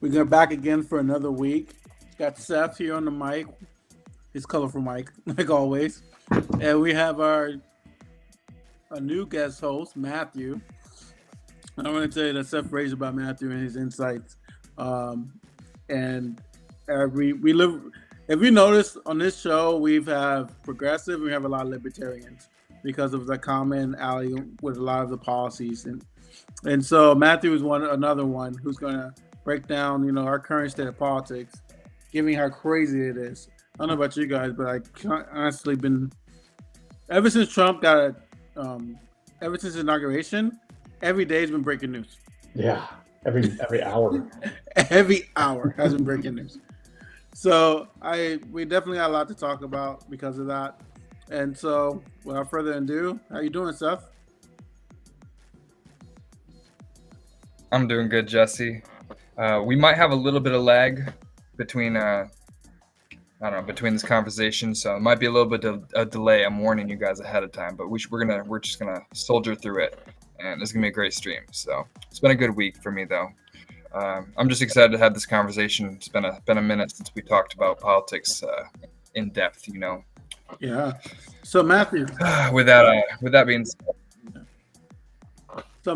We're back again for another week. Got Seth here on the mic, his colorful mic, like always. And we have a new guest host, Matthew. I want to tell you that Seth raised about Matthew and his insights. Um, and we live. If you notice on this show, we've have progressive. We have a lot of libertarians because of the common alley with a lot of the policies, and so Matthew is another one who's going to break down our current state of politics, giving how crazy it is. I don't know about you guys, but I honestly been ever since Trump got um, ever since his inauguration, every day has been breaking news. Yeah, every hour. Every hour has been breaking news. So we definitely got a lot to talk about because of that. And so, without further ado, how you doing, Seth? I'm doing good, Jesse. We might have a little bit of lag between I don't know, between this conversation, so it might be a little bit of a delay. I'm warning you guys ahead of time, but we're just gonna soldier through it, and it's gonna be a great stream. So it's been a good week for me, though. I'm just excited to have this conversation. It's been a minute since we talked about politics in depth, you know. Yeah. So Matthew. With that being said, So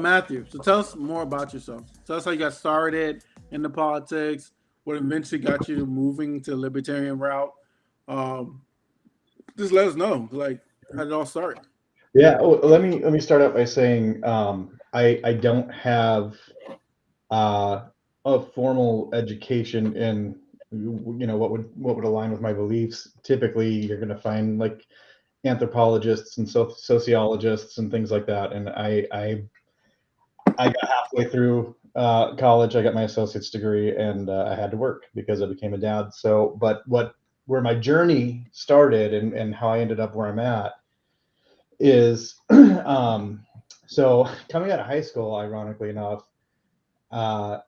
tell us more about yourself. Tell us how you got started in the politics, what eventually got you moving to the libertarian route. Um, just let us know, like, how did it all start? Yeah. Oh, let me start out by saying I don't have uh, a formal education in what would align with my beliefs. Typically, you're going to find like anthropologists and sociologists and things like that. And I got halfway through college. I got my associate's degree, and I had to work because I became a dad. So, but where my journey started and how I ended up where I'm at is so coming out of high school, ironically enough, uh,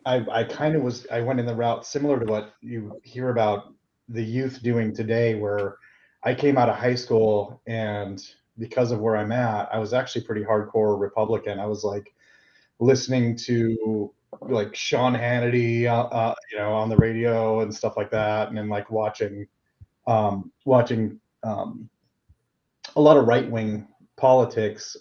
I kind of I went in the route similar to what you hear about the youth doing today, where I came out of high school and because of where I'm at, I was actually pretty hardcore Republican. I was like listening to like Sean Hannity, on the radio and stuff like that, and then like watching a lot of right wing politics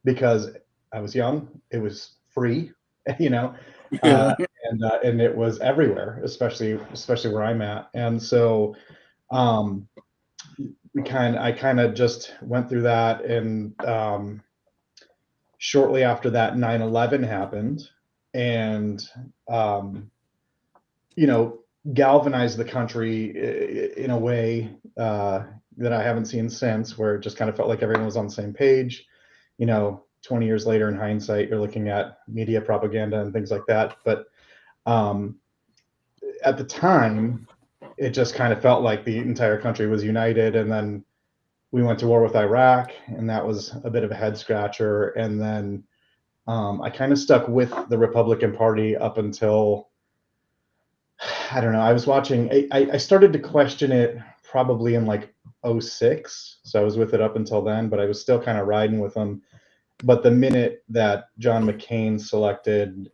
because I was young. It was free, you know, uh, Yeah. and it was everywhere, especially where I'm at. And so um, I kind of just went through that, and shortly after that, 9/11 happened, and um, you know, galvanized the country in a way that I haven't seen since, where it just kind of felt like everyone was on the same page. 20 years later, in hindsight, you're looking at media propaganda and things like that. But um, at the time, it just kind of felt like the entire country was united. And then we went to war with Iraq, and that was a bit of a head scratcher. And then I kind of stuck with the Republican Party up until I don't know. I was watching. I started to question it probably in like '06. So I was with it up until then, but I was still kind of riding with them. But the minute that John McCain selected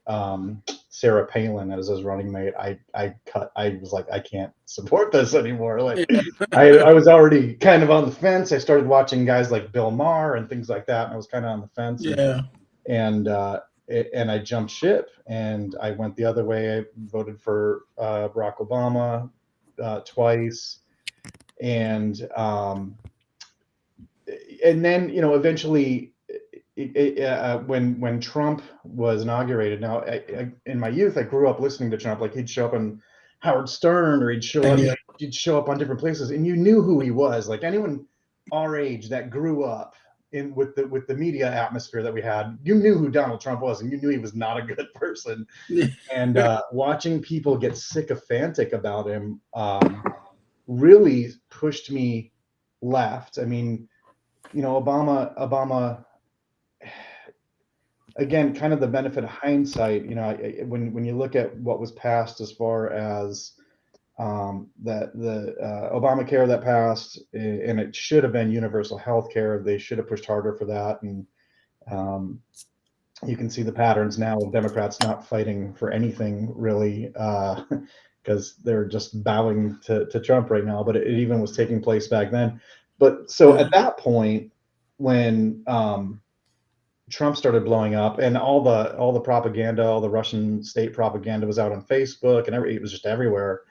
Sarah Palin as his running mate, I cut. I was like, I can't support this anymore. Like, Yeah. I was already kind of on the fence. I started watching guys like Bill Maher and things like that, and I was kind of on the fence. And Yeah. and I jumped ship and I went the other way. I voted for Barack Obama twice, and then eventually when Trump was inaugurated. Now, in my youth, I grew up listening to Trump. Like he'd show up on Howard Stern, or Yeah. he'd show up on different places, and you knew who he was. Like anyone our age that grew up in with the media atmosphere that we had, you knew who Donald Trump was, and you knew he was not a good person. Yeah. And watching people get sycophantic about him really pushed me left. I mean, Obama again, kind of the benefit of hindsight. When you look at what was passed as far as that the Obamacare that passed, and it should have been universal health care. They should have pushed harder for that, and um, you can see the patterns now of Democrats not fighting for anything really, because they're just bowing to Trump right now. But it even was taking place back then. But so at that point, when Trump started blowing up, and all the propaganda, all the Russian state propaganda was out on Facebook, and it was just everywhere.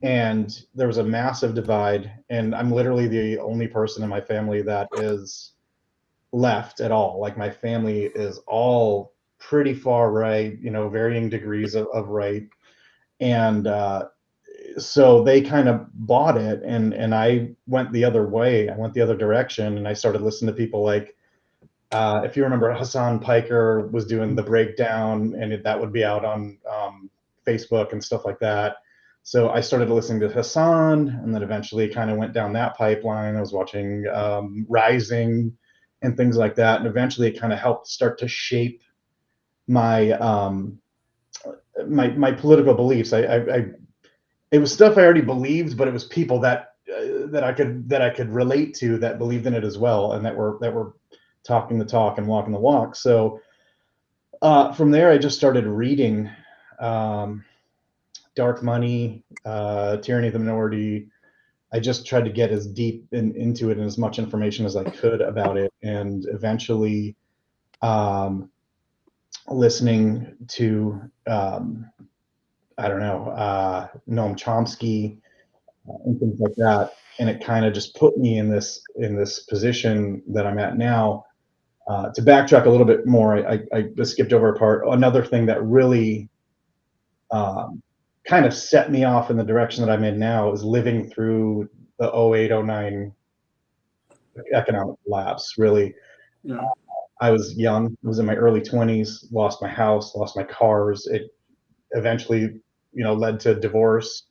And there was a massive divide, and I'm literally the only person in my family that is left at all. Like my family is all pretty far right, varying degrees of right. And so they kind of bought it, and I went the other way. I went the other direction, and I started listening to people like, if you remember, Hassan Piker was doing the breakdown, and that would be out on Facebook and stuff like that. So I started listening to Hassan, and then eventually kind of went down that pipeline. I was watching Rising and things like that, and eventually it kind of helped start to shape my my political beliefs. It was stuff I already believed, but it was people that I could relate to that believed in it as well, and that were talking the talk and walking the walk. So from there, I just started reading Dark Money, Tyranny of the Minority. I just tried to get as deep into it and as much information as I could about it, and eventually listening to I don't know, Noam Chomsky and things like that, and it kind of just put me in this position that I'm at now. To backtrack a little bit more, I just skipped over a part. Another thing that really kind of set me off in the direction that I'm in now is living through the 08, 09 economic collapse. Really, Yeah. I was young. I was in my early 20s, lost my house, lost my cars. It eventually, led to divorce.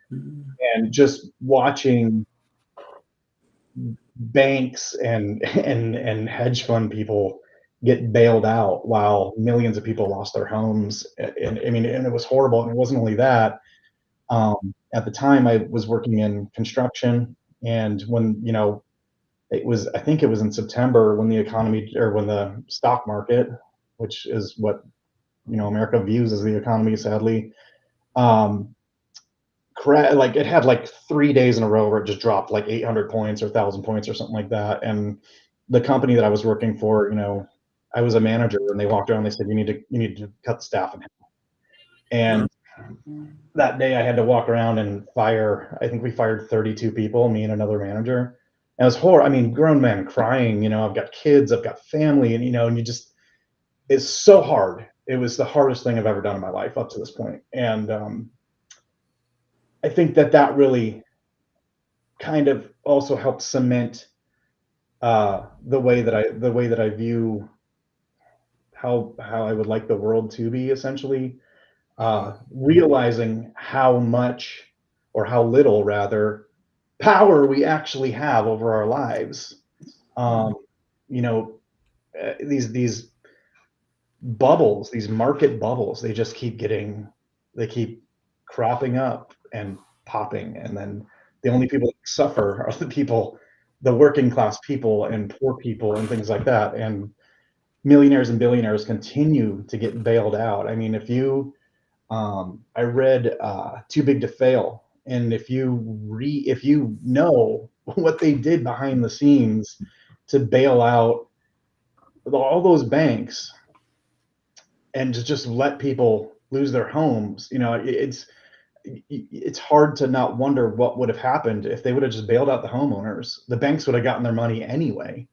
And just watching banks and hedge fund people get bailed out while millions of people lost their homes. And I mean, and it was horrible. And it wasn't only that. At the time, I was working in construction, and when I think it was in September when the economy, or when the stock market, which is what America views as the economy, sadly, like it had like 3 days in a row where it just dropped like 800 points or 1,000 points or something like that. And the company that I was working for, I was a manager, and they walked around, they said, you need to cut the staff in half. And that day I had to walk around and I think we fired 32 people, me and another manager. And it was horrible. I mean, grown men crying, I've got kids, I've got family, and and you just, it's so hard. It was the hardest thing I've ever done in my life up to this point. And I think that really kind of also helped cement the way that I view how I would like the world to be, essentially. Realizing how much, or how little rather, power we actually have over our lives. These bubbles, these market bubbles, they just keep cropping up and popping, and then the only people that suffer are the working class people and poor people and things like that. And millionaires and billionaires continue to get bailed out. I mean, I read Too Big to Fail, and if you know what they did behind the scenes to bail out all those banks and to just let people lose their homes, it's hard to not wonder what would have happened if they would have just bailed out the homeowners. The banks would have gotten their money anyway.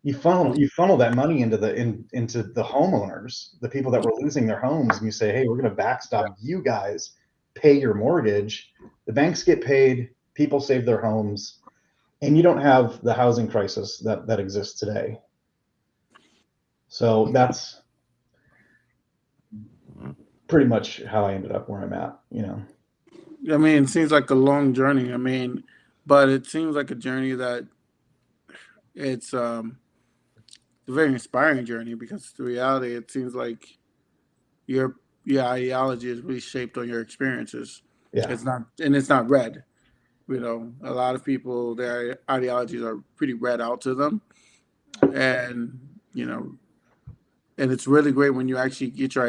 You funnel that money into the homeowners, the people that were losing their homes, and you say, hey, we're going to backstop you guys, pay your mortgage. The banks get paid, people save their homes, and you don't have the housing crisis that exists today. So that's pretty much how I ended up where I'm at. I mean, it seems like a long journey. I mean, but it seems like a journey that it's a very inspiring journey, because the reality, it seems like your ideology is really shaped on your experiences. Yeah. It's not read. A lot of people, their ideologies are pretty read out to them, and and it's really great when you actually get your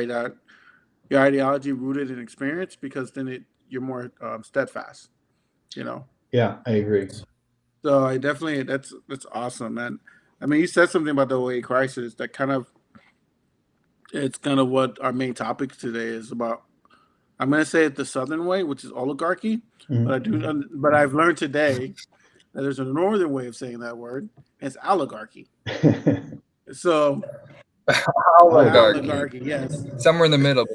ideology rooted in experience, because then you're more steadfast. You know. Yeah, I agree. So I definitely that's awesome, man. I mean, you said something about the OA crisis that it's kind of what our main topic today is about. I'm gonna say it the Southern way, which is oligarchy, but I've learned today that there's a Northern way of saying that word. It's oligarchy. So Oligarchy. oligarchy, yes, Somewhere in the middle.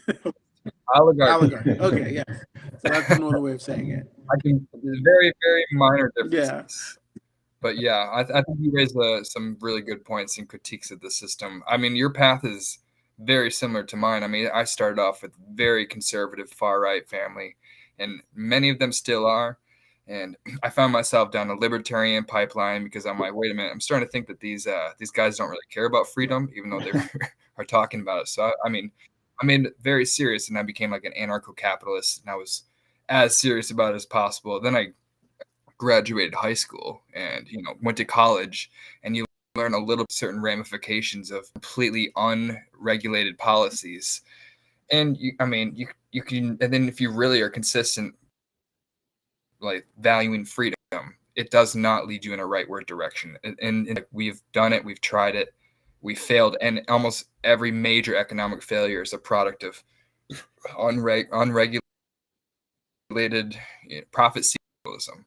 Oligarchy. oligarchy. Okay, yes. So that's the Northern way of saying it. I can very, very minor Yeah. differences. But yeah, I think you raised some really good points and critiques of the system. I mean, your path is very similar to mine. I mean, I started off with very conservative, far right family, and many of them still are. And I found myself down a libertarian pipeline because I'm like, wait a minute, I'm starting to think that these guys don't really care about freedom, even though they are talking about it. So I mean, I made it very serious, and I became like an anarcho-capitalist, and I was as serious about it as possible. Then I graduated high school and went to college, and you learn a little certain ramifications of completely unregulated policies. And you can, and then if you really are consistent, like valuing freedom, it does not lead you in a rightward direction. And we've done it, we've tried it, we failed, and almost every major economic failure is a product of unregulated profit socialism.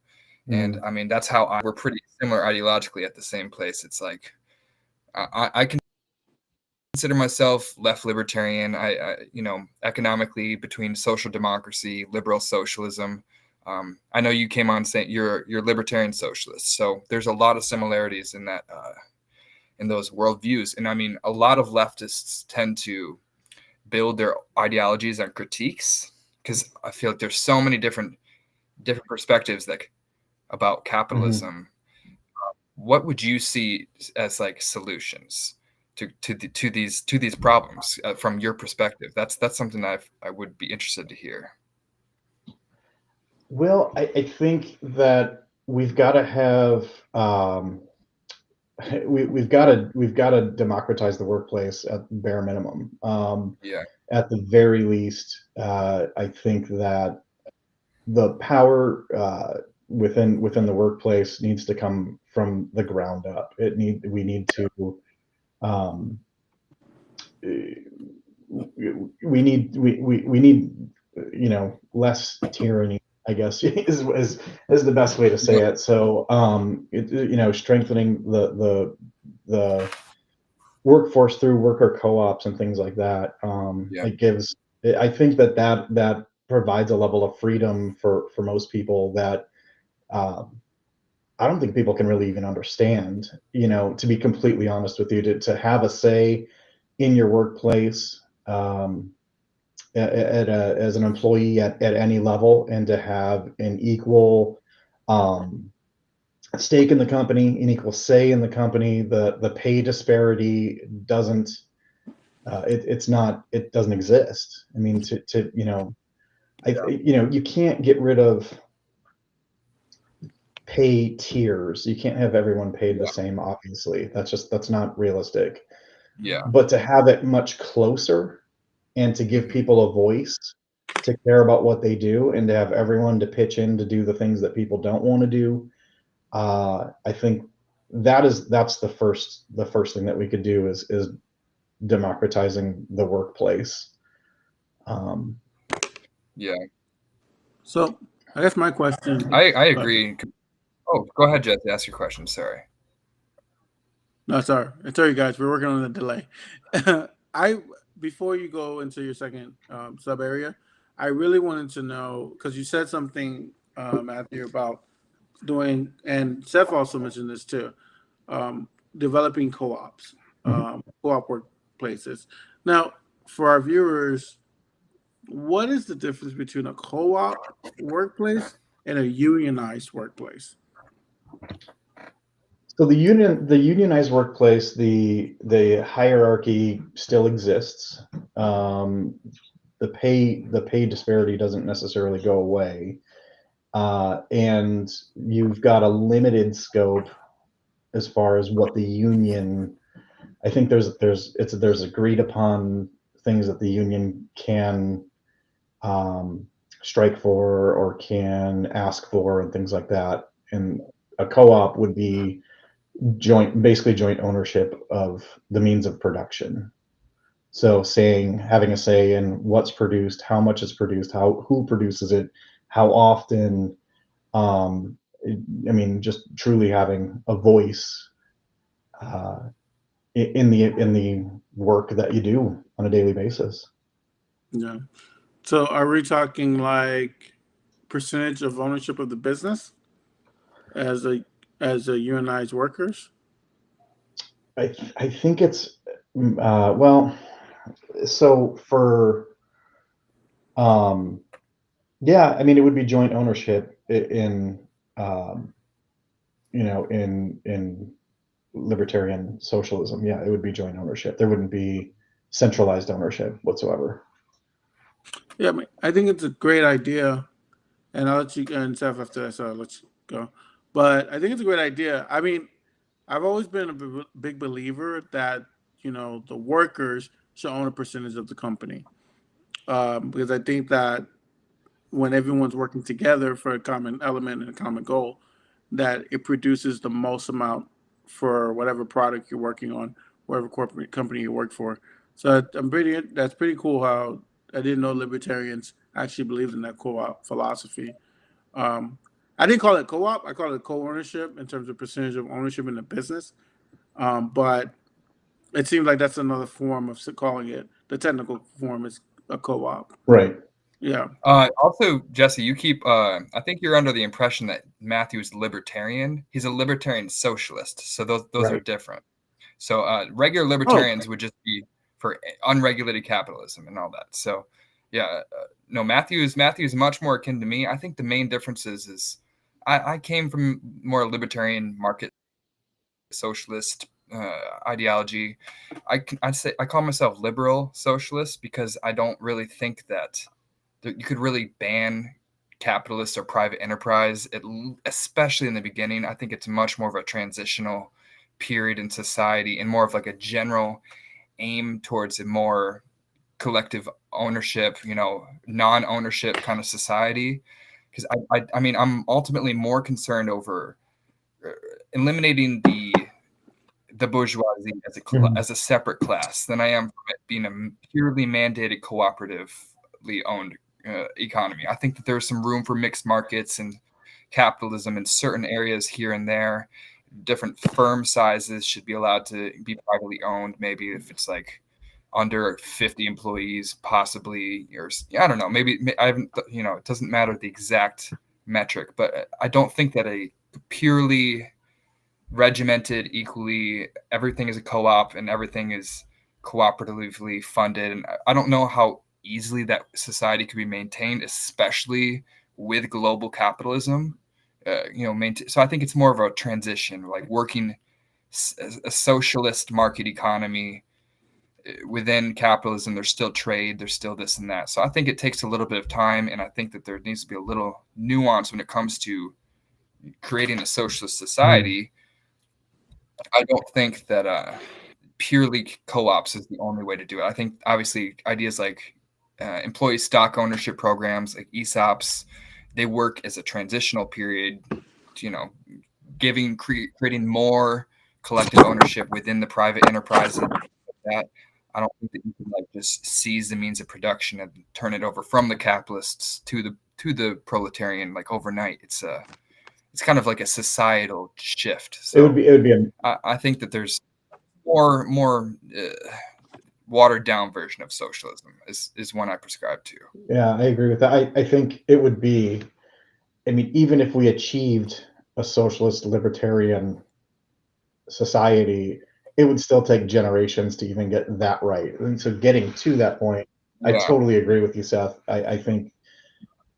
And I mean, that's how we're pretty similar ideologically at the same place. It's like I consider myself left libertarian. I economically between social democracy, liberal socialism. I know you came on saying you're libertarian socialist, so there's a lot of similarities in that in those worldviews. And I mean, a lot of leftists tend to build their ideologies on critiques, because I feel like there's so many different perspectives about capitalism. What would you see as like solutions to these problems from your perspective? That's something I would be interested to hear. Well, I think that we've got to have we've got to democratize the workplace at bare minimum. Yeah. At the very least, I think that the power within the workplace needs to come from the ground up. We need to we need less tyranny, I guess, is the best way to say it. So strengthening the workforce through worker co-ops and things like that. It gives, I think that provides a level of freedom for most people that I don't think people can really even understand. To be completely honest with you, to have a say in your workplace as an employee at any level, and to have an equal stake in the company, an equal say in the company. The pay disparity doesn't it doesn't exist. I mean, you can't get rid of pay tiers. You can't have everyone paid the same, obviously. That's not realistic. Yeah. But to have it much closer, and to give people a voice to care about what they do, and to have everyone to pitch in to do the things that people don't want to do, I think that's the first thing that we could do is democratizing the workplace. Yeah. So I guess my question. I agree. Oh, go ahead, Jesse. Ask your question. Sorry. No, sorry, guys. We're working on a delay. Before you go into your second sub area, I really wanted to know, because you said something, Matthew, about doing, and Seth also mentioned this too, developing co-ops, co-op workplaces. Now, for our viewers, what is the difference between a co-op workplace and a unionized workplace? So the unionized workplace, the hierarchy still exists. The pay disparity doesn't necessarily go away, and you've got a limited scope as far as what the union I think there's agreed upon things that the union can strike for or can ask for and things like that. And a co-op would be basically joint ownership of the means of production. So having a say in what's produced, how much is produced, who produces it, how often. I mean, just truly having a voice in the work that you do on a daily basis. Yeah. So are we talking like percentage of ownership of the business as a unionized workers? I think it's well, so for yeah, I mean, it would be joint ownership in in libertarian socialism. Yeah, it would be joint ownership. There wouldn't be centralized ownership whatsoever. Yeah, I think it's a great idea, and I'll let you and Seth after that, so I'll let you go. But I think it's a great idea. I mean, I've always been a big believer that the workers should own a percentage of the company, because I think that when everyone's working together for a common element and a common goal, that it produces the most amount for whatever product you're working on, whatever corporate company you work for. So that's pretty cool how I didn't know libertarians actually believed in that co-op philosophy. Um, I didn't call it co-op. I call it co-ownership in terms of percentage of ownership in the business. But it seems like that's another form of calling it. The technical form is a co-op. Right. Yeah. Also, Jesse, you keep. I think you're under the impression that Matthew is libertarian. He's a libertarian socialist, so those Right. are different. So regular libertarians would just be for unregulated capitalism and all that. So yeah, no, Matthew is much more akin to me. I think the main difference is I came from more libertarian market socialist ideology. I say I call myself liberal socialist because I don't really think that you could really ban capitalist or private enterprise, especially in the beginning. I think it's much more of a transitional period in society and more of like a general aim towards a more collective ownership, non-ownership kind of society. Because I mean, I'm ultimately more concerned over eliminating the bourgeoisie as a separate class than I am from it being a purely mandated cooperatively owned economy. I think that there's some room for mixed markets and capitalism in certain areas here and there. Different firm sizes should be allowed to be privately owned. Maybe if it's like under 50 employees, possibly, or I don't know. Maybe I haven't. It doesn't matter the exact metric, but I don't think that a purely regimented, equally everything is a co-op and everything is cooperatively funded. And I don't know how easily that society could be maintained, especially with global capitalism. So I think it's more of a transition, like working a socialist market economy within capitalism. There's still trade, there's still this and that. So I think it takes a little bit of time, and I think that there needs to be a little nuance when it comes to creating a socialist society. I don't think that purely co-ops is the only way to do it. I think obviously ideas like employee stock ownership programs like ESOPs, they work as a transitional period, creating more collective ownership within the private enterprise. And that I don't think that you can just seize the means of production and turn it over from the capitalists to the proletarian overnight. It's kind of like a societal shift. So it would be I think that there's more watered down version of socialism is one I prescribe to. Yeah, I agree with that. I think it would be, I mean, even if we achieved a socialist libertarian society, it would still take generations to even get that right. And so getting to that point, I totally agree with you, Seth. I think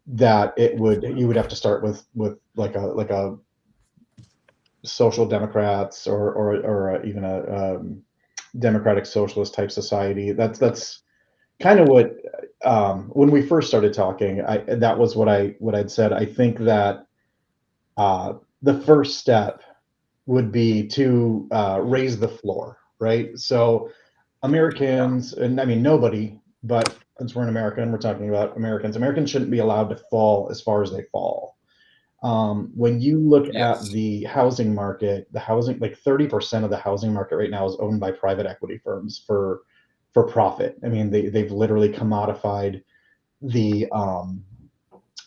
that you would have to start with like a social democrats or even a democratic socialist type society. That's kind of what when we first started talking, that was what I'd said. I think that the first step would be to raise the floor, right? So Americans, and I mean nobody, but since we're in America and we're talking about Americans shouldn't be allowed to fall as far as they fall. When you look at Yes. the housing market, the housing, like 30% of the housing market right now is owned by private equity firms for profit. I mean, they've literally commodified the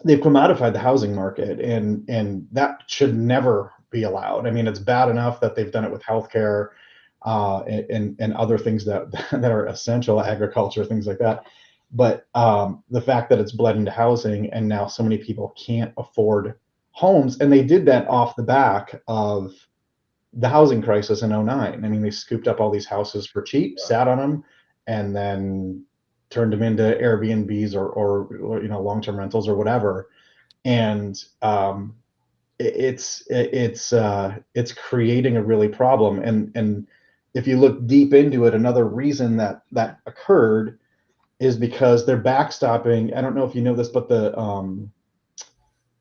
they've commodified the housing market, and that should never be allowed. I mean, it's bad enough that they've done it with healthcare and other things that that are essential, agriculture, things like that. But the fact that it's bled into housing, and now so many people can't afford homes, and they did that off the back of the housing crisis in '09. I mean, they scooped up all these houses for cheap, sat on them, and then turned them into Airbnbs or long-term rentals or whatever. And it's creating a really problem. And if you look deep into it, another reason that occurred is because they're backstopping. I don't know if you know this, but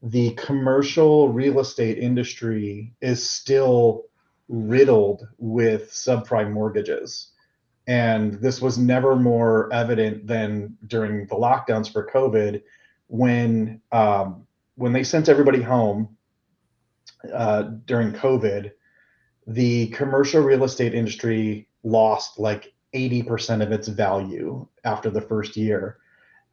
the commercial real estate industry is still riddled with subprime mortgages. And this was never more evident than during the lockdowns for COVID, when they sent everybody home during COVID. The commercial real estate industry lost like 80% of its value after the first year,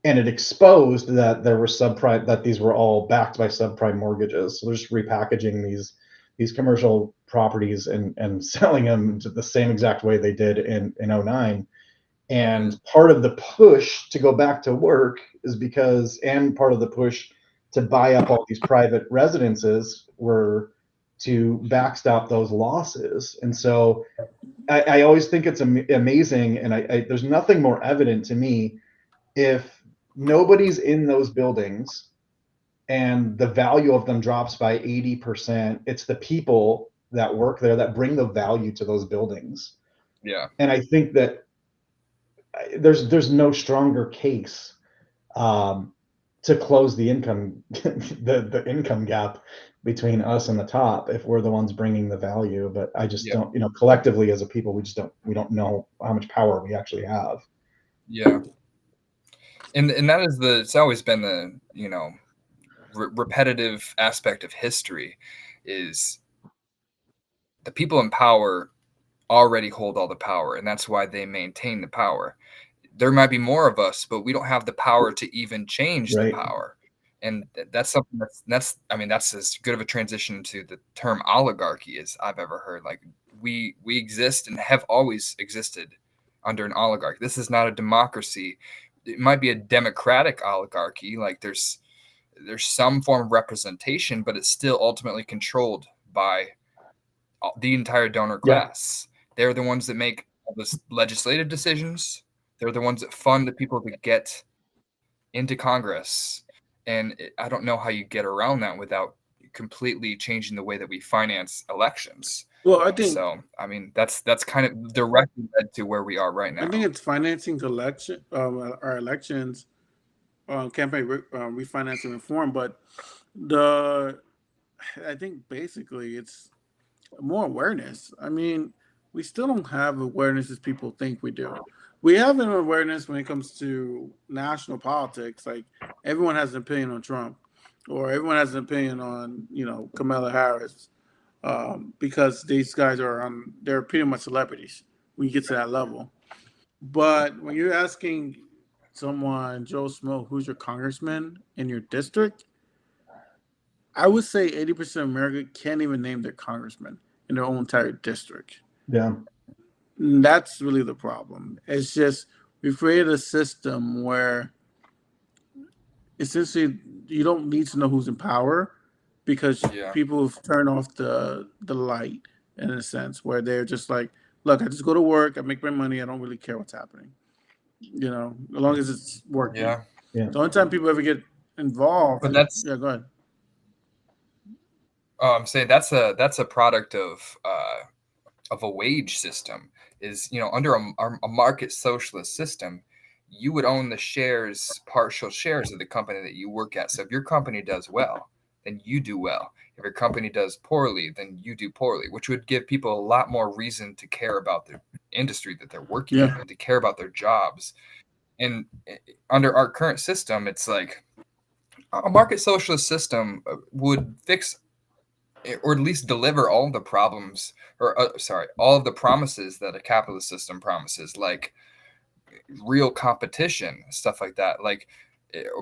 and it exposed that there were subprime, that these were all backed by subprime mortgages. So they're just repackaging these commercial properties and selling them to the same exact way they did in '09. And part of the push to go back to work is because, and part of the push to buy up all these private residences were to backstop those losses. And so I always think it's amazing, and there's nothing more evident to me. If nobody's in those buildings and the value of them drops by 80%, it's the people that work there that bring the value to those buildings. Yeah. And I think that there's no stronger case to close the income the income gap between us and the top if we're the ones bringing the value. But I just don't, collectively as a people, we don't know how much power we actually have. Yeah. And that is it's always been the, repetitive aspect of history is the people in power already hold all the power, and that's why they maintain the power. There might be more of us, but we don't have the power to even change the Right. power. And that's something that's as good of a transition to the term oligarchy as I've ever heard. Like we exist and have always existed under an oligarchy. This is not a democracy. It might be a democratic oligarchy. Like there's some form of representation, but it's still ultimately controlled by the entire donor class. They're the ones that make all the legislative decisions. They're the ones that fund the people to get into Congress. And I don't know how you get around that without completely changing the way that we finance elections. Well, I think so. I mean, that's kind of directly led to where we are right now. I think it's financing the our elections, campaign refinancing reform. But I think basically it's more awareness. I mean, we still don't have awareness as people think we do. We have an awareness when it comes to national politics. Like everyone has an opinion on Trump, or everyone has an opinion on Kamala Harris, because these guys they're pretty much celebrities when you get to that level. But when you're asking someone, Joe Smo, who's your congressman in your district, I would say 80% of America can't even name their congressman in their own entire district. Yeah. And that's really the problem. It's just we've created a system where essentially you don't need to know who's in power because people have turned off the light in a sense where they're just like, look, I just go to work, I make my money, I don't really care what's happening. As long as it's working. Yeah. The only time people ever get involved. But that's go ahead. I'm saying that's a product of a wage system. Is under a market socialist system, you would own the partial shares of the company that you work at. So if your company does well, then you do well. If your company does poorly, then you do poorly, which would give people a lot more reason to care about the industry that they're working in and to care about their jobs. And under our current system, it's like a market socialist system would fix or at least deliver all the problems, or all of the promises that a capitalist system promises, like real competition, stuff like that, like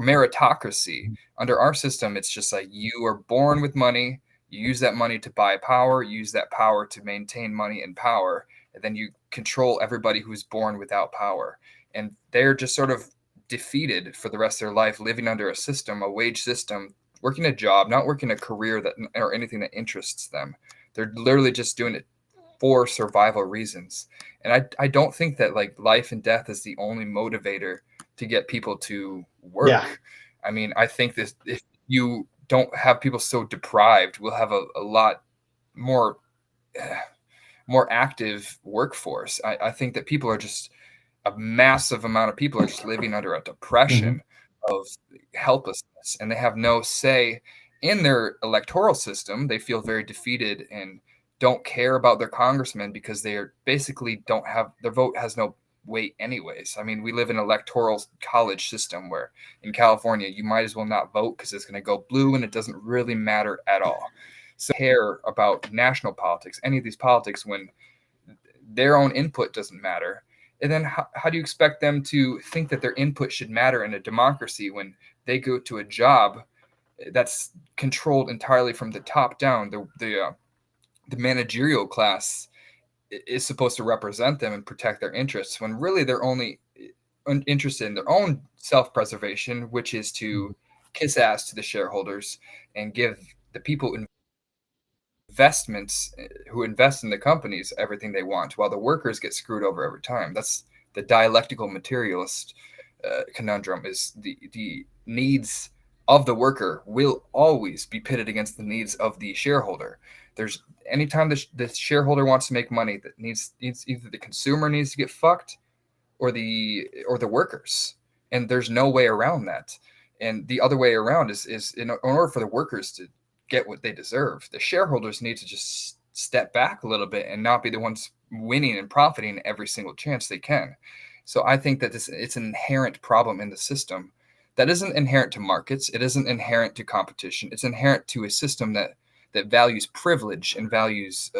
meritocracy. Under our system, it's just like you are born with money, you use that money to buy power, you use that power to maintain money and power, and then you control everybody who's born without power. And they're just sort of defeated for the rest of their life, living under a system, a wage system, working a job, not working a career that or anything that interests them. They're literally just doing it for survival reasons. And I don't think that like life and death is the only motivator to get people to work. Yeah. I mean, I think this, if you don't have people so deprived, we'll have a lot more active workforce. I think that people are just, a massive amount of people are just living under a depression of helplessness, and they have no say in their electoral system. They feel very defeated and don't care about their congressmen because they are basically don't have, their vote has no weight anyways. I mean, we live in an electoral college system where in California you might as well not vote because it's going to go blue and it doesn't really matter at all. So care about national politics, any of these politics, when their own input doesn't matter. And then how do you expect them to think that their input should matter in a democracy when they go to a job that's controlled entirely from the top down? The managerial class is supposed to represent them and protect their interests, when really they're only interested in their own self-preservation, which is to kiss ass to the shareholders and give the people investments who invest in the companies everything they want, while the workers get screwed over every time. That's the dialectical materialist conundrum, is the needs of the worker will always be pitted against the needs of the shareholder. There's anytime the shareholder wants to make money, that needs either the consumer needs to get fucked or the workers, and there's no way around that. And the other way around is in order for the workers to get what they deserve, the shareholders need to just step back a little bit and not be the ones winning and profiting every single chance they can. So I think that it's an inherent problem in the system that isn't inherent to markets. It isn't inherent to competition. It's inherent to a system that values privilege and values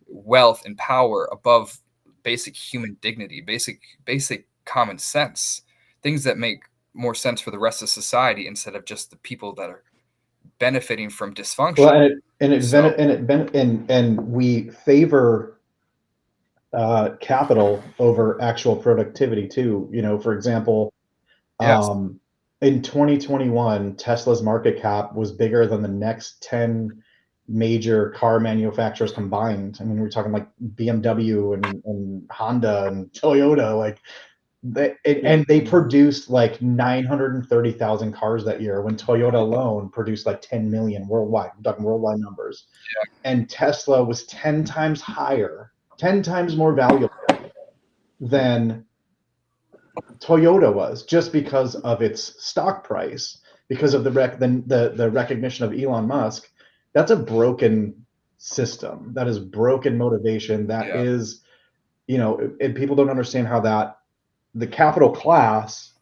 wealth and power above basic human dignity, basic common sense, things that make more sense for the rest of society instead of just the people that are benefiting from dysfunction. Well, and we favor capital over actual productivity too. You know, for example, Yes. In 2021, Tesla's market cap was bigger than the next 10 major car manufacturers combined. I mean, we're talking like BMW and Honda and Toyota, like and they produced like 930,000 cars that year, when Toyota alone produced like 10 million worldwide. I'm talking worldwide numbers. Yeah. And Tesla was 10 times higher, 10 times more valuable than Toyota was, just because of its stock price, because of the recognition of Elon Musk. That's a broken system. That is broken motivation. That is, you know, and people don't understand how that the capital class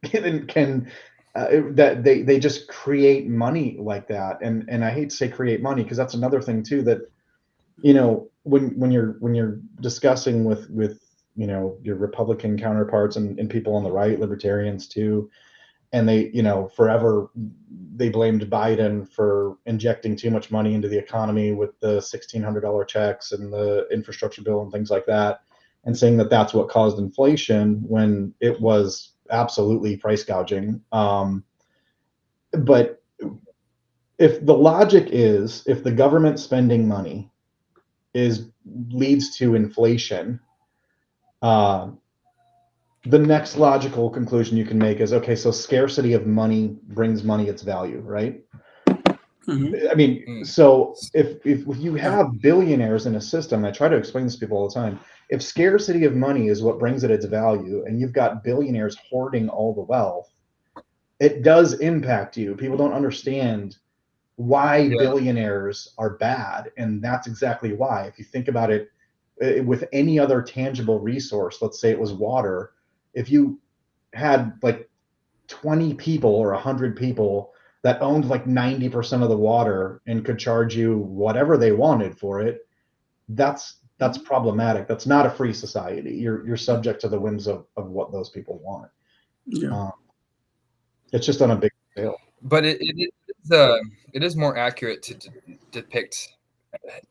can that they just create money like that. And I hate to say create money, because that's another thing too, that, you know, when you're discussing with you know, your Republican counterparts and people on the right, libertarians too, and they, you know, forever they blamed Biden for injecting too much money into the economy with the $1,600 checks and the infrastructure bill and things like that, and saying that that's what caused inflation, when it was absolutely price gouging. But if the logic is, if the government spending money leads to inflation, the next logical conclusion you can make is, okay, so scarcity of money brings money its value, right? I mean, so if you have billionaires in a system, I try to explain this to people all the time, if scarcity of money is what brings it its value, and you've got billionaires hoarding all the wealth, it does impact you. People don't understand why billionaires are bad. And that's exactly why. If you think about it, with any other tangible resource, let's say it was water, if you had like 20 people or 100 people that owned like 90% of the water and could charge you whatever they wanted for it, that's problematic. That's not a free society. You're subject to the whims of what those people want. Yeah. It's just on a big scale. But it is more accurate to depict.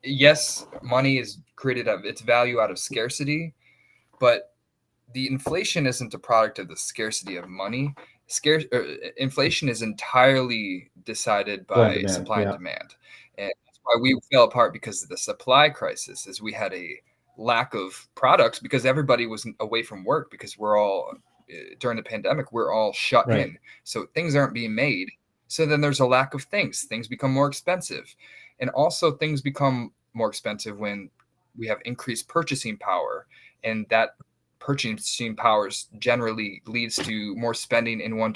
Yes, money is created of its value out of scarcity, but the inflation isn't a product of the scarcity of money. Inflation is entirely decided by supply and demand, and that's why we fell apart, because of the supply crisis. Is we had a lack of products because everybody was away from work, because we're all during the pandemic, we're all shut in, so things aren't being made. So then there's a lack of things. Things become more expensive, and also things become more expensive when we have increased purchasing power, and that purchasing powers generally leads to more spending in one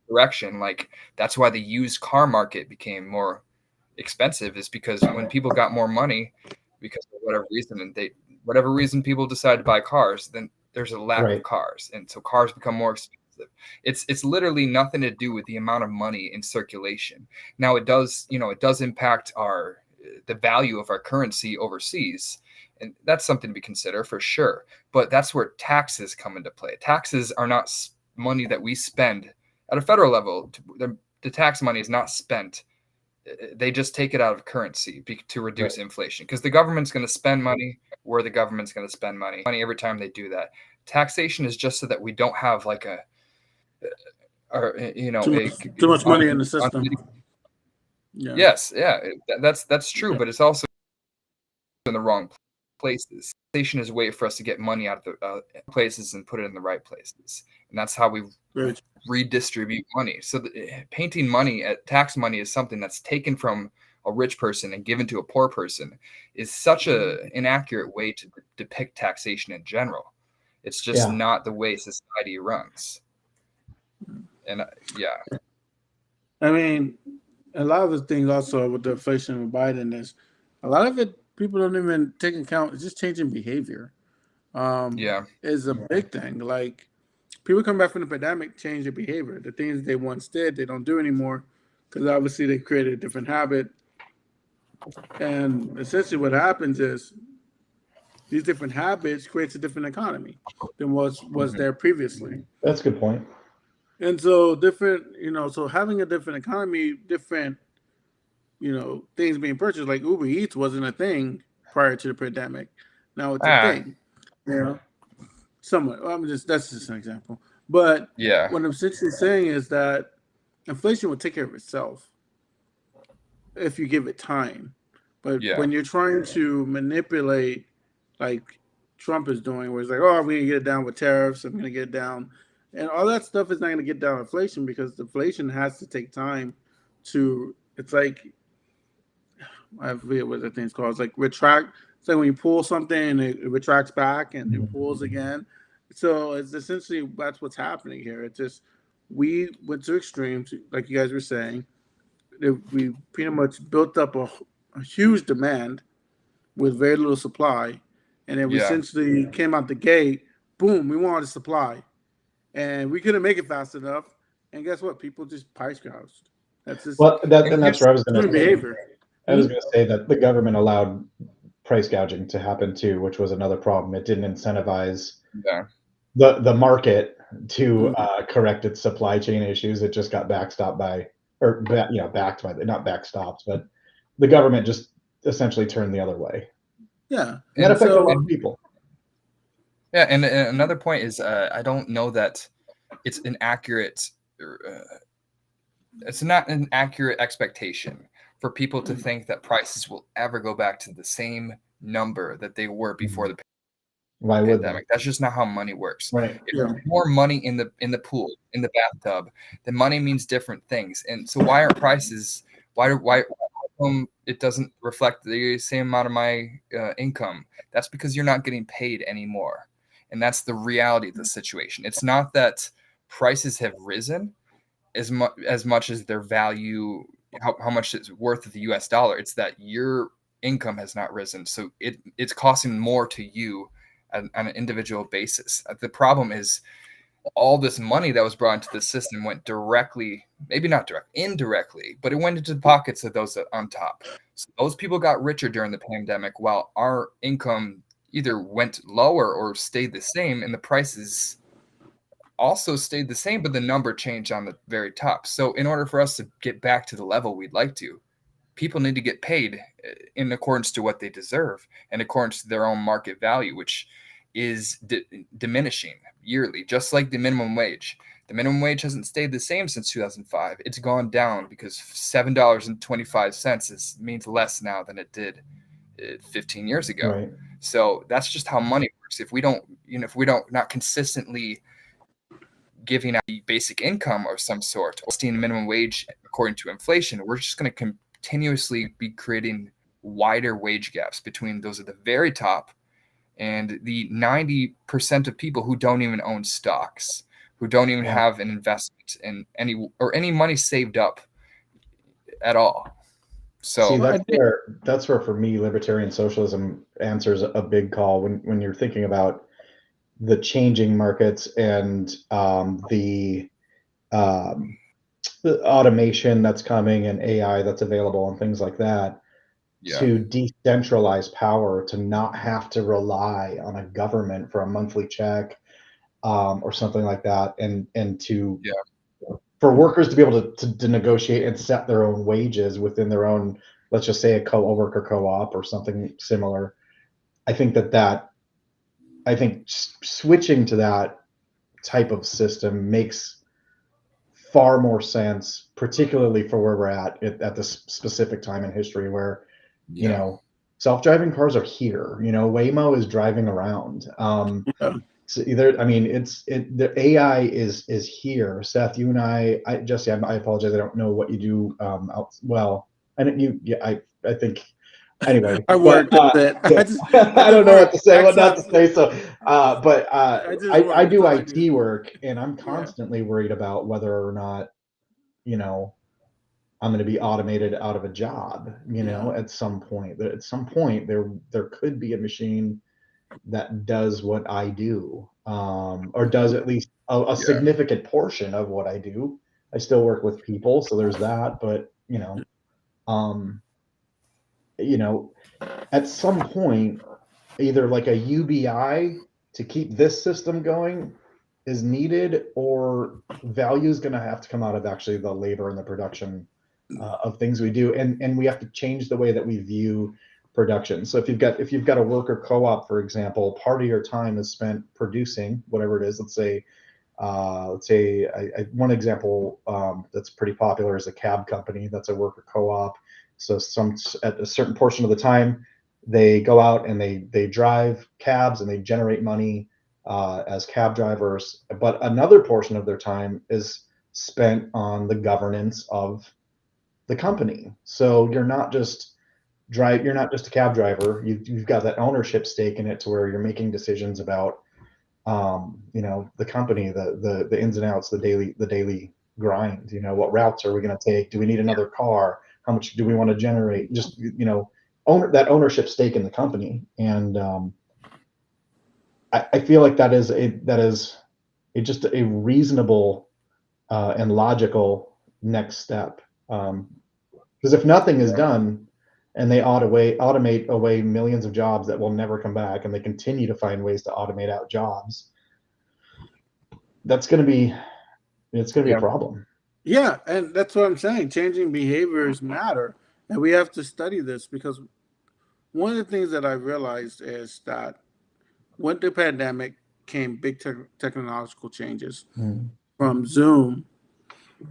direction. Like, that's why the used car market became more expensive, is because when people got more money, because of whatever reason, and whatever reason people decide to buy cars, then there's a lack of cars, and so cars become more expensive. It's literally nothing to do with the amount of money in circulation. Now it does impact the value of our currency overseas, and that's something to consider for sure. But that's where taxes come into play. Taxes are not money that we spend at a federal level. The tax money is not spent. They just take it out of currency to reduce inflation, because the government's going to spend money where the government's going to spend money every time they do that. Taxation is just so that we don't have like too much money in the system. Yes, that's true, but it's also in the wrong places. Taxation is a way for us to get money out of the places and put it in the right places, and that's how we redistribute money. So painting money at tax money is something that's taken from a rich person and given to a poor person is such an inaccurate way to depict taxation in general. It's just not the way society runs. And I mean, a lot of the things also with the inflation with Biden is a lot of it people don't even take into account. It's just changing behavior. Is a big thing. Like, people come back from the pandemic, change their behavior. The things they once did, they don't do anymore, because obviously they created a different habit. And essentially what happens is these different habits creates a different economy than was there previously. That's a good point. And so so having a different economy, different, things being purchased, like Uber Eats wasn't a thing prior to the pandemic. Now it's a thing. Somewhat. That's just an example. But what I'm essentially saying is that inflation will take care of itself if you give it time. But when you're trying to manipulate, like Trump is doing, where it's like, oh, I'm going to get it down with tariffs, I'm going to get it down, and all that stuff is not going to get down inflation, because inflation has to take time to. It's like, I forget what the thing's called. It's like retract. It's like when you pull something and it retracts back and it pulls again. So it's essentially that's what's happening here. It's just we went to extremes, like you guys were saying. We pretty much built up a huge demand with very little supply, and then we essentially came out the gate. Boom! We wanted supply, and we couldn't make it fast enough. And guess what? People just price gouged. That's just that's where I was going to say. Behavior. I was going to say that the government allowed price gouging to happen too, which was another problem. It didn't incentivize the market to correct its supply chain issues. It just got backstopped by, backed by, not backstopped, but the government just essentially turned the other way. Yeah, and that affected a lot of people. Yeah, and another point is, I don't know that it's an accurate. It's not an accurate expectation for people to think that prices will ever go back to the same number that they were before the pandemic. That's just not how money works. Right. If there's more money in the pool, in the bathtub, then money means different things. And so why aren't prices? Why it doesn't reflect the same amount of my income? That's because you're not getting paid anymore, and that's the reality of the situation. It's not that prices have risen as much as their value how much it's worth of the US dollar. It's that your income has not risen. So it's costing more to you on an individual basis. The problem is all this money that was brought into the system went directly, maybe not directly, indirectly, but it went into the pockets of those on top. So those people got richer during the pandemic while our income either went lower or stayed the same, and the prices also stayed the same, but the number changed on the very top. So in order for us to get back to the level we'd like to, people need to get paid in accordance to what they deserve and accordance to their own market value, which is diminishing yearly, just like the minimum wage. The minimum wage hasn't stayed the same since 2005. It's gone down because $7.25 means less now than it did 15 years ago. Right. So that's just how money works. If we don't not consistently giving out basic income of some sort or seeing minimum wage according to inflation, we're just going to continuously be creating wider wage gaps between those at the very top and the 90% of people who don't even own stocks, who don't even have an investment in any money saved up at all. So see, that's where for me libertarian socialism answers a big call when you're thinking about the changing markets and the automation that's coming and AI that's available and things like that. To decentralize power, to not have to rely on a government for a monthly check or something like that, and to for workers to be able to negotiate and set their own wages within their own, let's just say a co-worker co-op or something similar. I think switching to that type of system makes far more sense, particularly for where we're at this specific time in history where you know, self-driving cars are here. You know, Waymo is driving around. So the AI is here. Seth, you and Jesse, I apologize. I don't know what you do. I think. Anyway, I worked with it. I don't know what to say, what not to say. So, I do IT work, and I'm constantly worried about whether or not, I'm going to be automated out of a job, at some point. At some point, there could be a machine that does what I do, or does at least a significant portion of what I do. I still work with people, so there's that. But at some point, either like a UBI to keep this system going is needed, or value is going to have to come out of actually the labor and the production of things we do, and we have to change the way that we view production. So if you've got a worker co-op, for example, part of your time is spent producing whatever it is. Let's say one example that's pretty popular is a cab company that's a worker co-op. So at a certain portion of the time, they go out and they drive cabs and they generate money as cab drivers. But another portion of their time is spent on the governance of the company. So you're not just a cab driver. You've got that ownership stake in it to where you're making decisions about the company, the ins and outs, the daily grind. What routes are we going to take? Do we need another car? How much do we want to generate? Just own that ownership stake in the company. And I feel like that is just a reasonable and logical next step. Because if nothing is done and they automate away millions of jobs that will never come back, and they continue to find ways to automate out jobs, it's going to be a problem. Yeah, and that's what I'm saying. Changing behaviors matter, and we have to study this, because one of the things that I realized is that when the pandemic came, big technological changes from Zoom,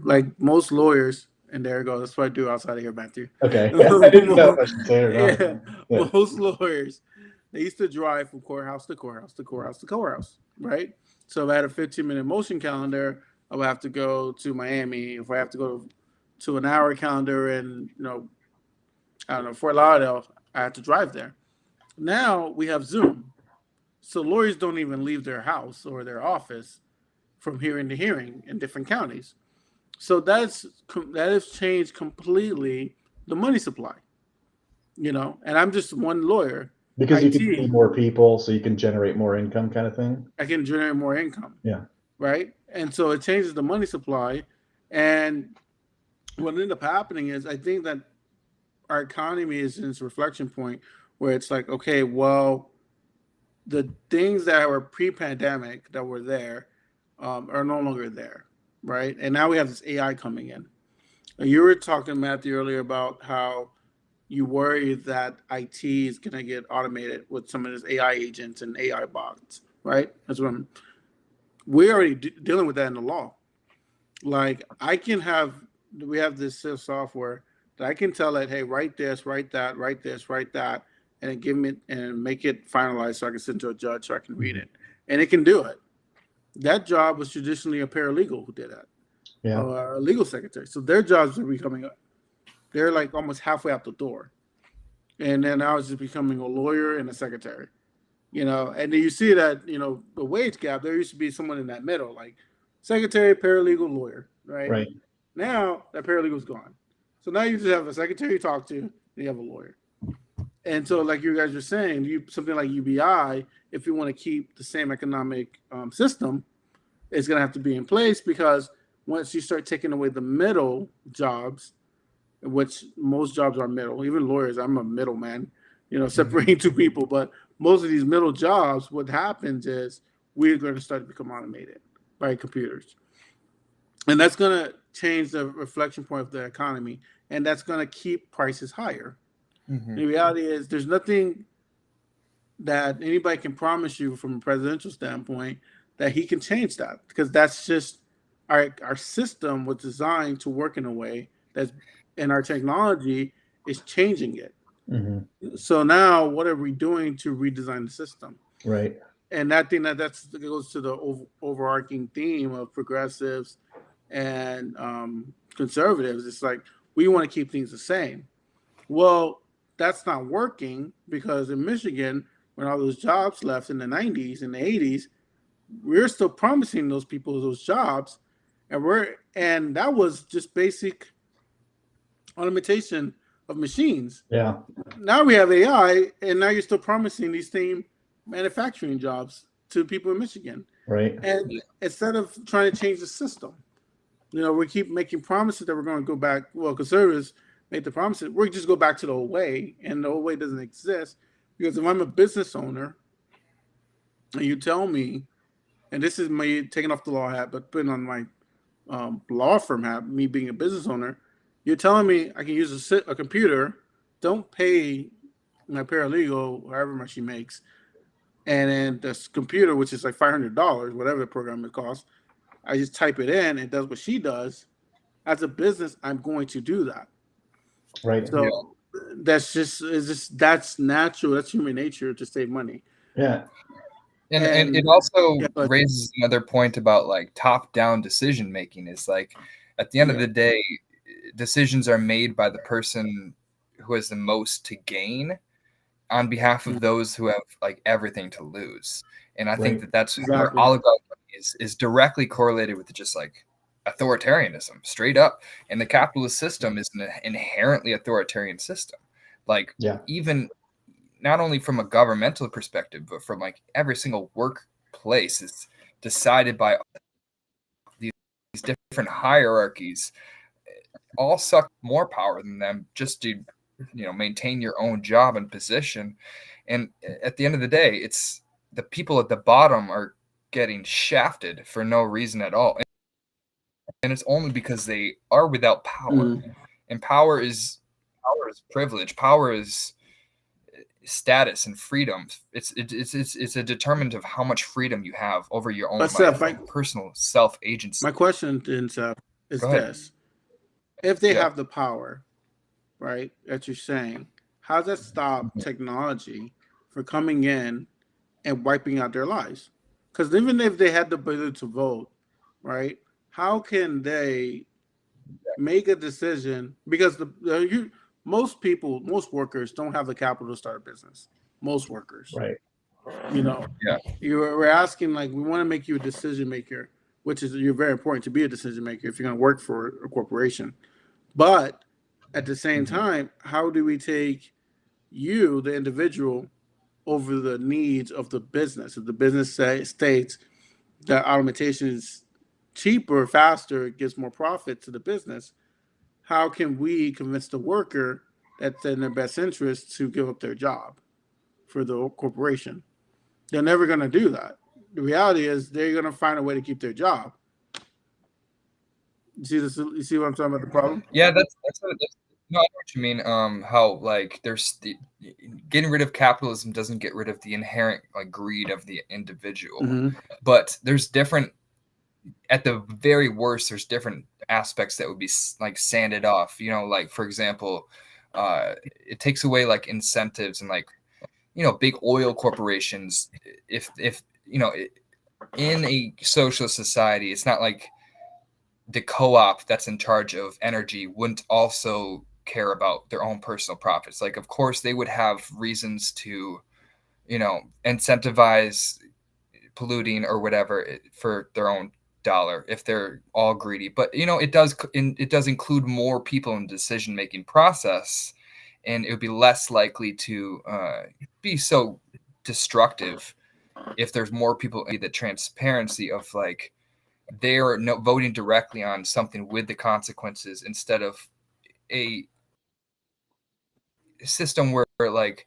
like most lawyers. And there it goes. That's what I do outside of here, Matthew. Okay. I didn't know if I should say it or not. Most lawyers, they used to drive from courthouse to courthouse to courthouse to courthouse, right? So if I had a 15-minute motion calendar, I would have to go to Miami. If I have to go to an hour calendar in, Fort Lauderdale, I have to drive there. Now we have Zoom. So lawyers don't even leave their house or their office from hearing to hearing in different counties. So that has changed completely the money supply. And I'm just one lawyer. Because you can pay IT, more people, so you can generate more income, kind of thing. I can generate more income. Yeah. Right. And so it changes the money supply. And what ended up happening is I think that our economy is in this reflection point where it's like, okay, well, the things that were pre-pandemic that were there are no longer there, right? And now we have this AI coming in. You were talking, Matthew, earlier about how you worry that IT is going to get automated with some of these AI agents and AI bots, right? That's what we're already dealing with that in the law. Like we have this software that I can tell it, hey, write this, write that, write this, write that, and then give me and make it finalized so I can send to a judge so I can read it, and it can do it. That job was traditionally a paralegal who did that, Yeah. or a legal secretary. So their jobs are becoming, they're like almost halfway out the door, and then now it's just becoming a lawyer and a secretary. And then you see that the wage gap. There used to be someone in that middle, like secretary, paralegal, lawyer, right? Right. Now that paralegal's gone. So now you just have a secretary you talk to, and you have a lawyer. And so, like you guys were saying, something like UBI, if you want to keep the same economic system, it's going to have to be in place because once you start taking away the middle jobs, which most jobs are middle, even lawyers, I'm a middleman, separating two people. But most of these middle jobs, what happens is we're going to start to become automated by computers. And that's going to change the reflection point of the economy. And that's going to keep prices higher. Mm-hmm. The reality is there's nothing that anybody can promise you from a presidential standpoint that he can change that, because that's just our system was designed to work in a way and our technology is changing it. Mm-hmm. So now what are we doing to redesign the system? Right. And I think that goes to the overarching theme of progressives and conservatives. It's like we want to keep things the same. Well, that's not working because in Michigan, when all those jobs left in the 90s and the 80s, we're still promising those people those jobs, and that was just basic automation of machines. Yeah. Now we have AI, and now you're still promising these same manufacturing jobs to people in Michigan. Right. And instead of trying to change the system, we keep making promises that we're going to go back. Well, conservatives make the promises. We're just go back to the old way, and the old way doesn't exist. Because if I'm a business owner, and you tell me, and this is me taking off the law hat, but putting on my law firm hat, me being a business owner, you're telling me I can use a computer, don't pay my paralegal however much she makes, and then this computer, which is like $500, whatever the program it costs, I just type it in, it does what she does. As a business, I'm going to do that. Right. So that's natural. That's human nature to save money. Yeah. And it also raises another point about like top-down decision making. Is like at the end of the day, decisions are made by the person who has the most to gain on behalf of those who have like everything to lose. And I think that's where oligarchy is directly correlated with just like authoritarianism, straight up. And the capitalist system is an inherently authoritarian system. Like even not only from a governmental perspective, but from like every single workplace is decided by these different hierarchies, all suck more power than them just to, maintain your own job and position. And at the end of the day, it's the people at the bottom are getting shafted for no reason at all. And it's only because they are without power. Mm. And power is privilege. Power is status and freedom. It's a determinant of how much freedom you have over your own life, personal self-agency. My question then, Seth, is this: if they have the power, right, that you're saying, how does that stop technology from coming in and wiping out their lives? Because even if they had the ability to vote, right, how can they make a decision? Because most workers don't have the capital to start a business. Most workers, right? We're asking, like, we want to make you a decision maker which is you're very important to be a decision maker if you're going to work for a corporation. But at the same time, how do we take you, the individual, over the needs of the business? If the business states that automation is cheaper, faster, it gives more profit to the business, how can we convince the worker that's in their best interest to give up their job for the corporation? They're never going to do that. The reality is they're going to find a way to keep their job. You see this? You see what I'm talking about? The problem? Yeah, that's no, I know what you mean. How like there's getting rid of capitalism doesn't get rid of the inherent like greed of the individual, but there's different. At the very worst, there's different aspects that would be like sanded off. You know, like for example, it takes away like incentives and like big oil corporations. If in a socialist society, it's not like the co-op that's in charge of energy wouldn't also care about their own personal profits. Like, of course, they would have reasons to, incentivize polluting or whatever for their own dollar if they're all greedy. But it does include more people in the decision-making process, and it would be less likely to be so destructive if there's more people. The transparency of like they're voting directly on something with the consequences instead of a system where like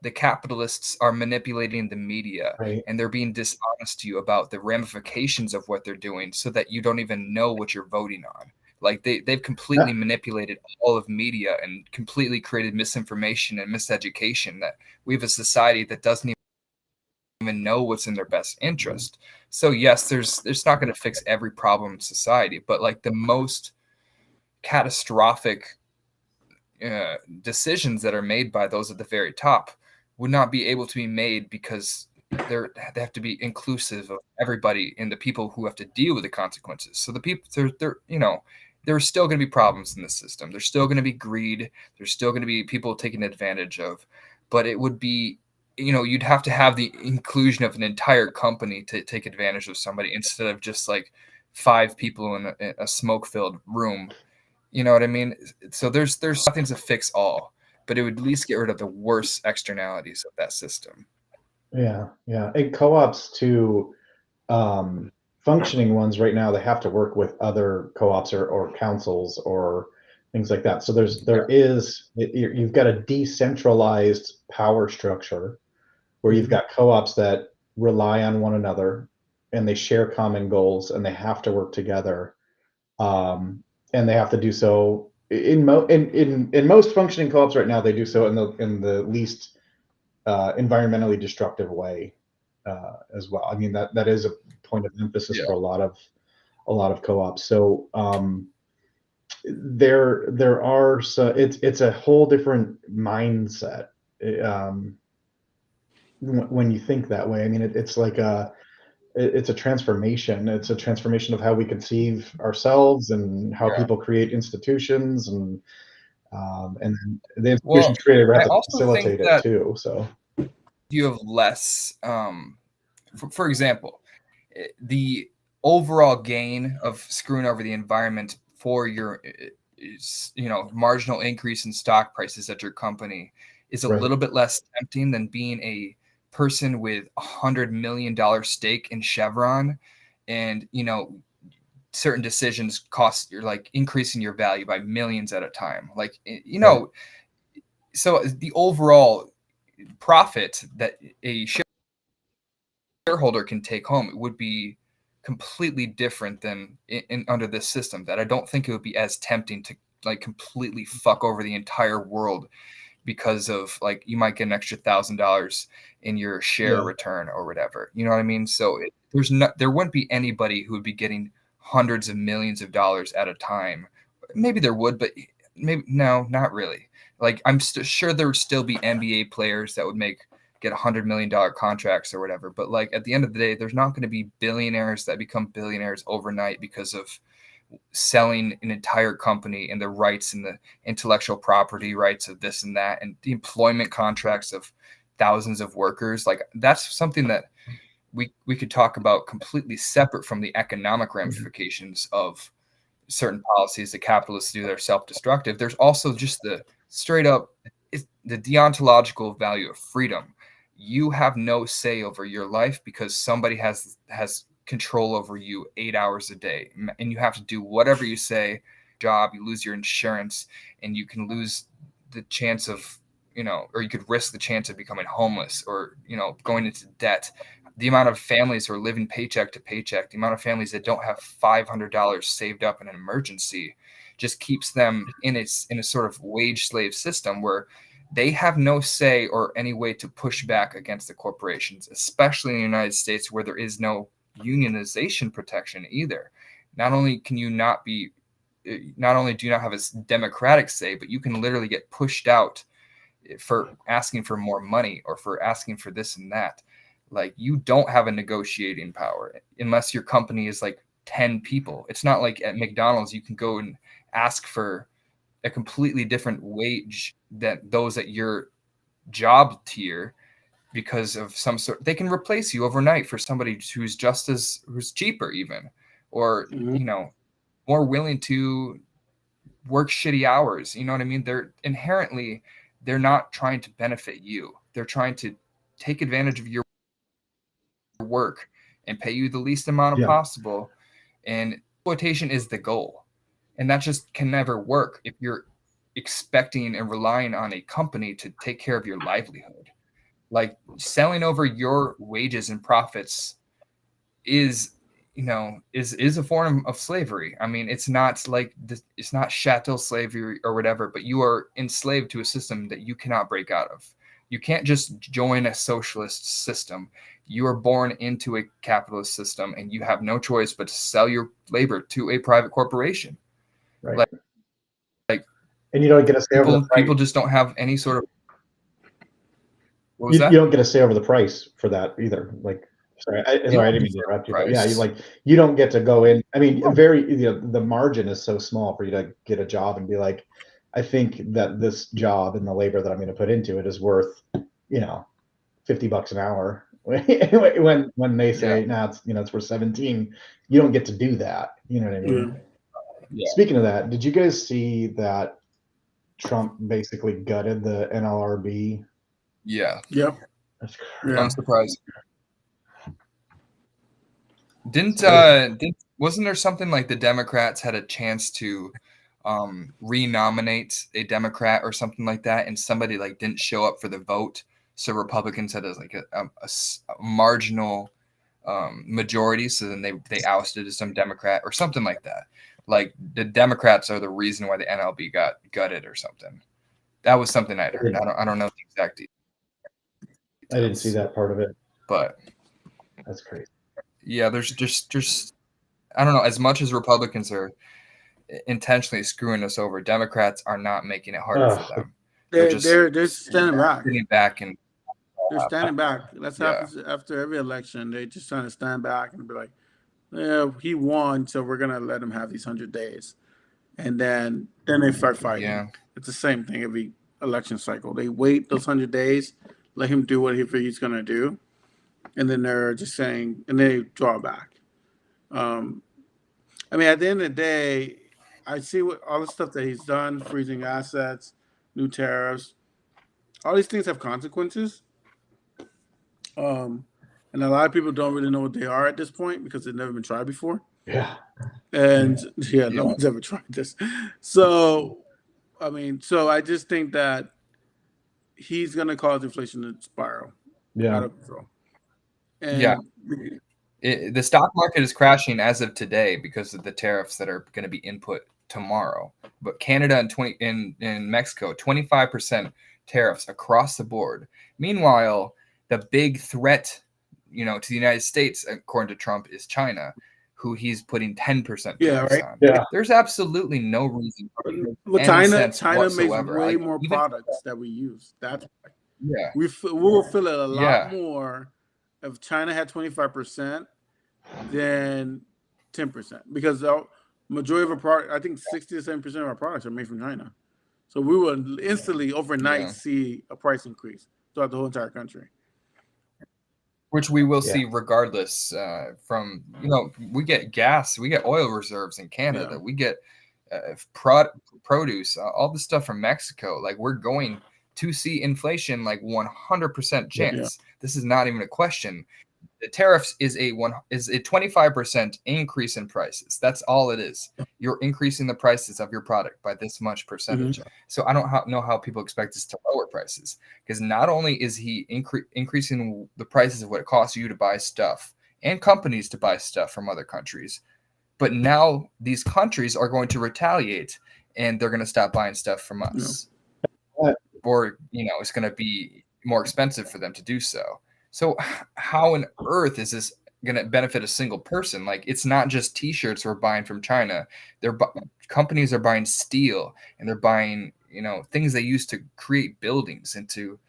the capitalists are manipulating the media, right, and they're being dishonest to you about the ramifications of what they're doing so that you don't even know what you're voting on. Like they've completely manipulated all of media and completely created misinformation and miseducation, that we have a society that doesn't even know what's in their best interest. So yes, there's not going to fix every problem in society, but like the most catastrophic decisions that are made by those at the very top would not be able to be made because they have to be inclusive of everybody and the people who have to deal with the consequences. So the people, there's still going to be problems in the system. There's still going to be greed. There's still going to be people taken advantage of, but it would be, you'd have to have the inclusion of an entire company to take advantage of somebody instead of just like 5 people in a smoke-filled room. You know what I mean? So there's nothing to fix all, but it would at least get rid of the worst externalities of that system. Yeah. And co-ops too, functioning ones right now, they have to work with other co-ops or councils or things like that. So you've got a decentralized power structure where you've got co-ops that rely on one another and they share common goals and they have to work together. And they have to do so in most functioning co-ops right now. They do so in the least environmentally destructive way as well. I mean that is a point of emphasis for a lot of co-ops. So there are it's a whole different mindset when you think that way. I mean it's like it's a transformation. It's a transformation of how we conceive ourselves and how people create institutions, and the institutions created have to facilitate it too. So you have less, for example, the overall gain of screwing over the environment for your, marginal increase in stock prices at your company is a little bit less tempting than being a person with $100 million stake in Chevron, and certain decisions cost you're like increasing your value by millions at a time. Like so the overall profit that a shareholder can take home, it would be completely different than under this system. That I don't think it would be as tempting to like completely fuck over the entire world because of like you might get an extra $1,000 in your share return or whatever. You know what I mean? So there wouldn't be anybody who would be getting hundreds of millions of dollars at a time. Maybe there would, but maybe no, not really. Like I'm sure there would still be NBA players that would get $100 million contracts or whatever. But like at the end of the day, there's not going to be billionaires that become billionaires overnight because of selling an entire company and the rights and the intellectual property rights of this and that and the employment contracts of thousands of workers. Like that's something that we could talk about completely separate from the economic ramifications of certain policies that capitalists do that are self-destructive. There's also just the straight up the deontological value of freedom. You have no say over your life because somebody has control over you 8 hours a day, and you have to do whatever you say. Job, you lose your insurance, and you can lose the chance of, or you could risk the chance of becoming homeless or, going into debt. The amount of families who are living paycheck to paycheck, the amount of families that don't have $500 saved up in an emergency, just keeps them in a sort of wage slave system where they have no say or any way to push back against the corporations, especially in the United States where there is no unionization protection either. Not only do you not have a democratic say, but you can literally get pushed out for asking for more money or for asking for this and that. Like, you don't have a negotiating power unless your company is like 10 people. It's not like at McDonald's you can go and ask for a completely different wage than those at your job tier because of some sort. They can replace you overnight for somebody who's cheaper even, or more willing to work shitty hours. You know what I mean? They're not trying to benefit you. They're trying to take advantage of your work and pay you the least amount of possible. And exploitation is the goal. And that just can never work if you're expecting and relying on a company to take care of your livelihood. Like, selling over your wages and profits is a form of slavery. I mean, it's not like it's not chattel slavery or whatever, but you are enslaved to a system that you cannot break out of. You can't just join a socialist system. You are born into a capitalist system, and you have no choice but to sell your labor to a private corporation. Right. Like, and you don't get a say over the price. People just don't have any sort of. What was You that? don't get a say over the price for that either. Like, sorry, I didn't mean to interrupt you. But yeah, you don't get to go in. I mean, the margin is so small for you to get a job and be like, I think that this job and the labor that I'm going to put into it is worth, $50 an hour. When they say, it's worth 17, you don't get to do that. You know what I mean? Yeah. Speaking of that, did you guys see that Trump basically gutted the NLRB? Yeah. Yep. That's crazy. I'm surprised. Wasn't there something like the Democrats had a chance to renominate a Democrat or something like that, and somebody didn't show up for the vote, so Republicans had a marginal majority, so then they ousted some Democrat or something like that. Like, the Democrats are the reason why the NLB got gutted or something. That was something I'd heard. I don't know the exact details. I didn't see that part of it, but that's crazy. Yeah, there's just I don't know. As much as Republicans are intentionally screwing us over, Democrats are not making it harder for them. They're standing back. They're standing back. That's happens after every election. They're just trying to stand back and be like, "Yeah, he won, so we're gonna let him have these 100 days," and then they start fighting. Yeah. It's the same thing every election cycle. They wait those 100 days, let him do what he's gonna do, and then they're just saying, and they draw back. I mean, at the end of the day, I see what all the stuff that he's done, freezing assets, new tariffs, all these things have consequences. And a lot of people don't really know what they are at this point because they've never been tried before. Yeah. And no one's ever tried this. So, I mean, I just think that he's going to cause inflation to spiral out of control. And the stock market is crashing as of today because of the tariffs that are going to be input tomorrow. But Canada and Mexico, 25% tariffs across the board. Meanwhile, the big threat, to the United States, according to Trump, is China, who he's putting 10% tariffs on. Yeah. There's absolutely no reason. China makes way more products that we use. That's why. Yeah. We will feel it a lot more if China had 25% than 10%, because the majority of our product, I think 60 to 70% of our products are made from China. So we will instantly overnight see a price increase throughout the whole entire country. which we will see regardless. From we get gas, we get oil reserves in Canada, we get produce, all the stuff from Mexico. Like, we're going to see inflation, like 100% chance. This is not even a question. The tariffs is a 25% increase in prices. That's all it is. You're increasing the prices of your product by this much percentage. So I don't know how people expect us to lower prices, because not only is he increasing the prices of what it costs you to buy stuff and companies to buy stuff from other countries, but now these countries are going to retaliate and they're going to stop buying stuff from us. Or, it's going to be more expensive for them to do so. So how on earth is this going to benefit a single person? Like, it's not just T-shirts we're buying from China. Companies are buying steel, and they're buying, things they use to create buildings and to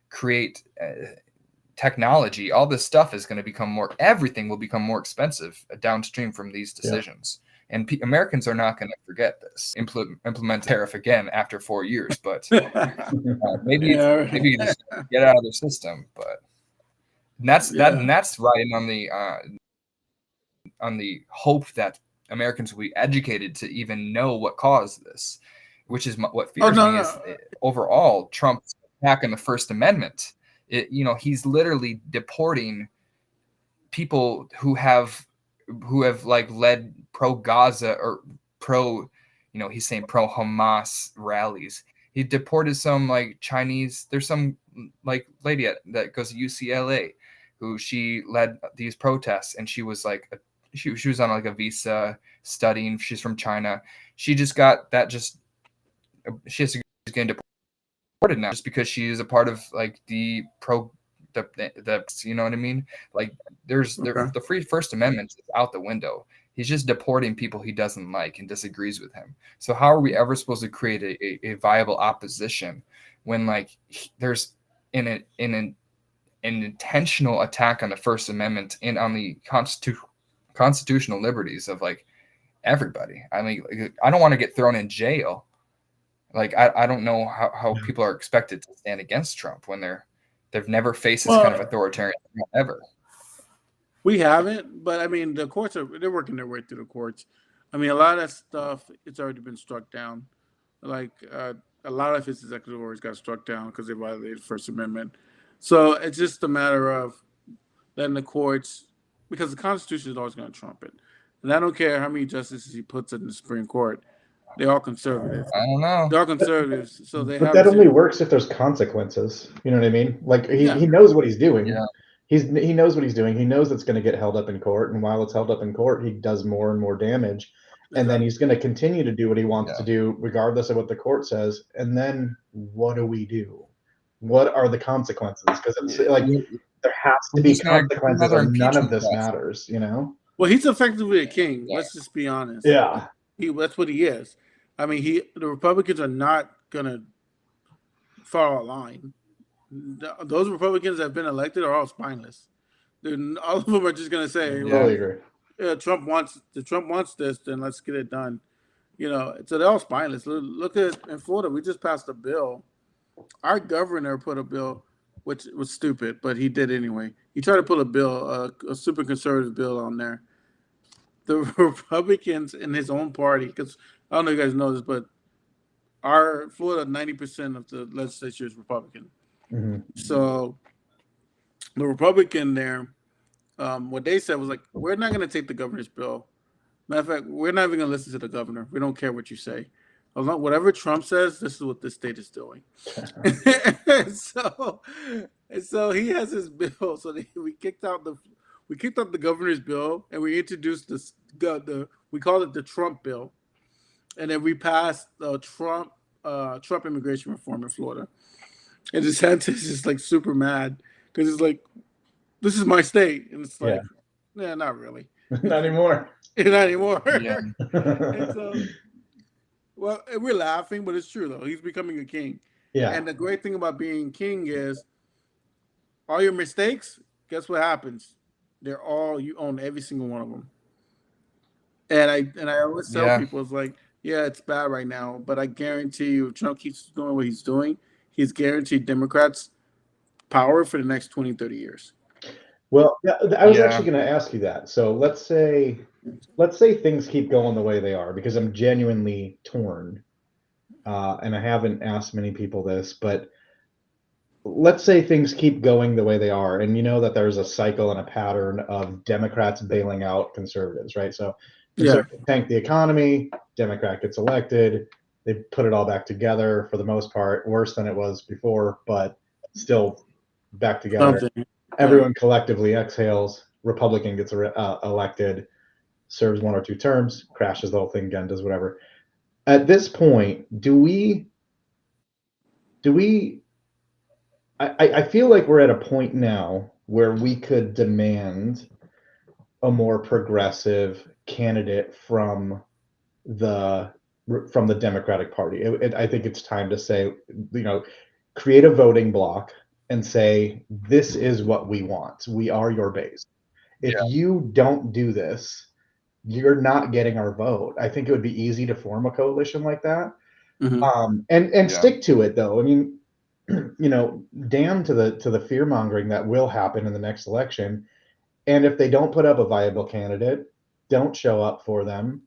create technology. All this stuff is going to become everything will become more expensive downstream from these decisions. And Americans are not going to forget this. Implement tariff again after 4 years, but maybe you just get out of the system. But that's riding on the hope that Americans will be educated to even know what caused this, which is what fears me. Is overall Trump's attack on the First Amendment. He's literally deporting people who have like led pro-Gaza or he's saying pro-Hamas rallies. He deported some like Chinese. There's some like lady that goes to UCLA who she led these protests, and she was like she was on like a visa studying. She's from China. She just got that. She has to get deported now just because she is a part of like the you know what I mean? Like, the free First Amendment is out the window. He's just deporting people he doesn't like and disagrees with him. So how are we ever supposed to create a viable opposition when like there's an intentional attack on the First Amendment and on the constitutional liberties of like everybody? I mean, I don't want to get thrown in jail. Like, I don't know how people are expected to stand against Trump when they've never faced this kind of authoritarian ever. We haven't, but I mean, the courts they're working their way through the courts. I mean, a lot of that stuff, it's already been struck down. Like, a lot of his executive orders got struck down because they violated the First Amendment. So it's just a matter of letting the courts, because the Constitution is always going to trump it. And I don't care how many justices he puts in the Supreme Court. They're all conservative. I don't know. They're all conservatives, so they. But that only works if there's consequences. You know what I mean? Like, he knows what he's doing. Yeah. He knows what he's doing. He knows it's going to get held up in court, and while it's held up in court, he does more and more damage. And then he's going to continue to do what he wants to do, regardless of what the court says. And then what do we do? What are the consequences? Because it's like there has to be consequences, or none of this matters. Well, he's effectively a king. Let's just be honest. Yeah, that's what he is. I mean, the Republicans are not gonna follow a line. Those Republicans that have been elected are all spineless. All of them are just gonna say, Trump wants this, then let's get it done. So they're all spineless. Look at in Florida, we just passed a bill. Our governor put a bill, which was stupid, but he did anyway. He tried to put a bill, a super conservative bill on there. The Republicans in his own party, because I don't know if you guys know this, but our Florida, 90% of the legislature is Republican. Mm-hmm. So the Republican there, what they said was like, we're not going to take the governor's bill. Matter of fact, we're not even going to listen to the governor. We don't care what you say. Whatever Trump says, this is what this state is doing. so he has his bill. So we kicked out the governor's bill, and we introduced we call it the Trump bill, and then we passed the Trump immigration reform in Florida. And DeSantis is like super mad because it's like, this is my state, and it's like, yeah not really, not anymore. Not anymore. Yeah. And so, well, we're laughing, but it's true though. He's becoming a king. Yeah. And the great thing about being king is all your mistakes. Guess what happens? You own every single one of them. And I always tell people, it's like, yeah, it's bad right now, but I guarantee you, if Trump keeps doing what he's doing, he's guaranteed Democrats power for the next 20, 30 years. Well, I was Yeah. actually going to ask you that. So let's say things keep going the way they are, because I'm genuinely torn, and I haven't asked many people this, but let's say things keep going the way they are, and you know that there's a cycle and a pattern of Democrats bailing out conservatives, right? So conservatives tank the economy, Democrat gets elected, they put it all back together for the most part, worse than it was before, but still back together. Something. Everyone collectively exhales, Republican gets elected, serves 1 or 2 terms, crashes the whole thing again, does whatever. At this point, do we I feel like we're at a point now where we could demand a more progressive candidate from the Democratic Party. I think it's time to say, create a voting block and say, this is what we want. We are your base. If you don't do this, you're not getting our vote. I think it would be easy to form a coalition like that. And stick to it, though. I mean, damn to the fear mongering that will happen in the next election. And if they don't put up a viable candidate, don't show up for them,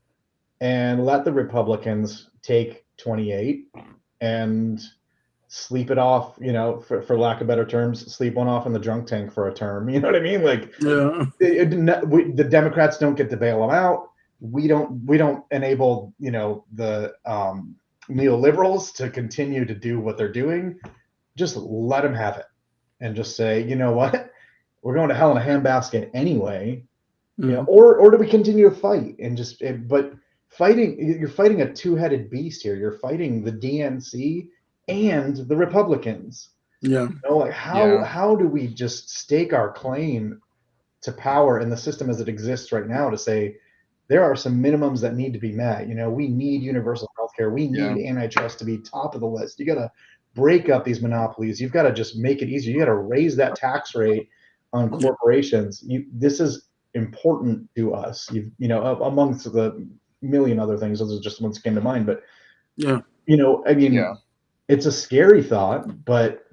and let the Republicans take 28 and sleep it off, for lack of better terms, sleep one off in the drunk tank for a term. You know what I mean? Like, the Democrats don't get to bail them out. We don't enable, the neoliberals to continue to do what they're doing. Just let them have it, and just say, you know what, we're going to hell in a handbasket anyway. Or do we continue to fight and but you're fighting a two-headed beast here. You're fighting the DNC and the Republicans. How do we just stake our claim to power in the system as it exists right now, to say there are some minimums that need to be met? We need universal health care. We need antitrust to be top of the list. You got to break up these monopolies. You've got to just make it easier. You got to raise that tax rate on corporations. This is important to us. Amongst the million other things, those are just ones that came to mind. But it's a scary thought, but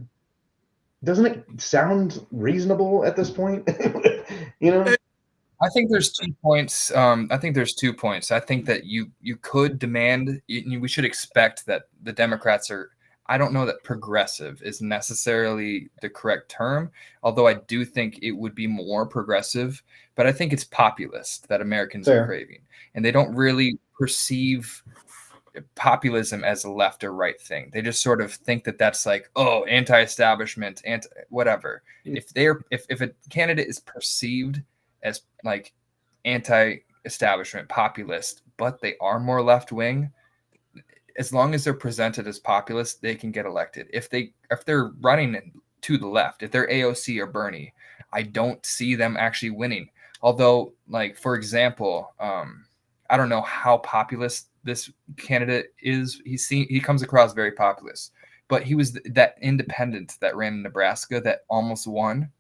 doesn't it sound reasonable at this point? I think there's 2 points. I think that you could demand. We should expect that the Democrats are. I don't know that progressive is necessarily the correct term, although I do think it would be more progressive. But I think it's populist that Americans are craving, and they don't really perceive populism as a left or right thing. They just sort of think that that's like, oh, anti-establishment, whatever. If a candidate is perceived as like anti-establishment, populist, but they are more left-wing, as long as they're presented as populist, they can get elected. If they're running to the left, if they're AOC or Bernie, I don't see them actually winning. Although, like, for example, I don't know how populist this candidate is. He comes across very populist, but he was that independent that ran in Nebraska that almost won.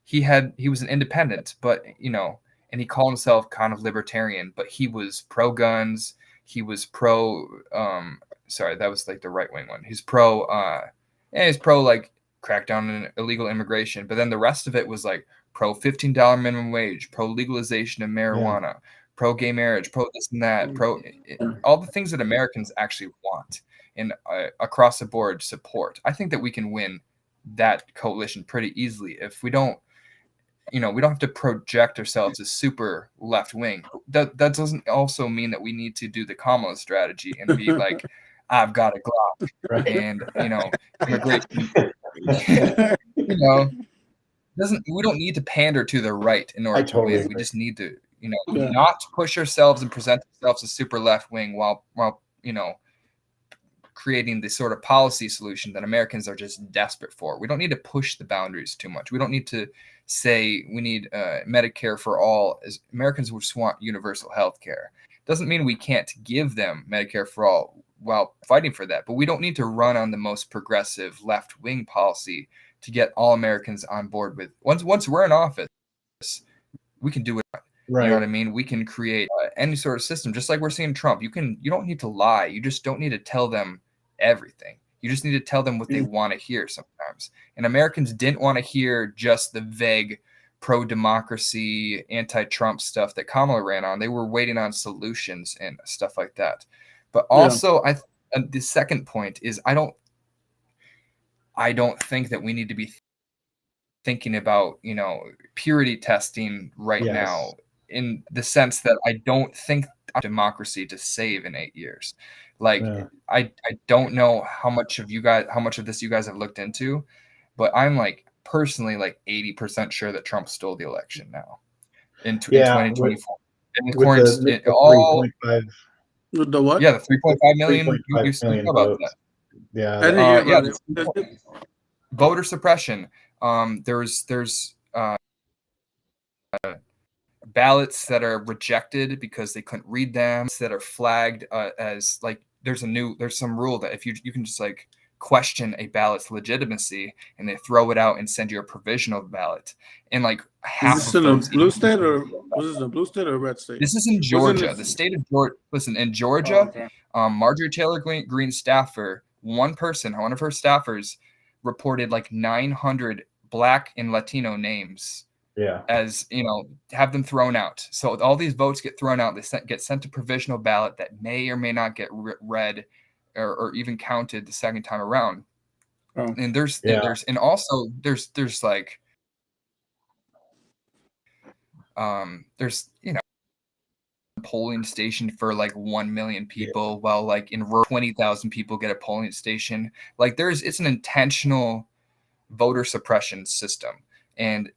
He was an independent, but and he called himself kind of libertarian, but he was pro guns. He was pro. Sorry, that was like the right wing one. He's pro. He's pro like crackdown on illegal immigration, but then the rest of it was like pro $15 minimum wage, pro legalization of marijuana, pro gay marriage, pro this and that, pro all the things that Americans actually want and across the board support. I think that we can win that coalition pretty easily if we don't. We don't have to project ourselves as super left wing. That doesn't also mean that we need to do the Kamala strategy and be like, I've got a Glock, and immigration. We don't need to pander to the right in order to win. We just need to, not push ourselves and present ourselves as super left wing while creating this sort of policy solution that Americans are just desperate for. We don't need to push the boundaries too much. We don't need to say we need Medicare for all. As Americans just want universal health care. Doesn't mean we can't give them Medicare for all while fighting for that, but we don't need to run on the most progressive left-wing policy to get all Americans on board with. Once we're in office, we can do it. Right. You know what I mean? We can create any sort of system, just like we're seeing Trump. You don't need to lie. You just don't need to tell them everything. You just need to tell them what they want to hear sometimes. And Americans didn't want to hear just the vague pro-democracy, anti-Trump stuff that Kamala ran on. They were waiting on solutions and stuff like that. But also, the second point is I don't think that we need to be thinking about, purity testing right now, in the sense that I don't think democracy to save in 8 years. Like, I don't know how much of this you guys have looked into, but I'm like personally like 80% sure that Trump stole the election now in 2024. With the 3.5. With the what? Yeah, the 3.5 million. 3.5 You million about votes. that. Yeah. I didn't hear about it. Voter suppression. There's ballots that are rejected because they couldn't read them, that are flagged as like there's some rule that if you can just like question a ballot's legitimacy, and they throw it out and send you a provisional ballot, and like half Is this of in a those blue state, or was this a blue state or a red state? This is in Georgia. The state of Georgia. Listen, in Georgia, Marjorie Taylor Greene staffer, one of her staffers reported like 900 Black and Latino names. Yeah. As have them thrown out. So all these votes get thrown out. They get sent to provisional ballot that may or may not get read or even counted the second time around. And there's like there's polling station for like 1 million people, while like in 20,000 people get a polling station. Like it's an intentional voter suppression system, and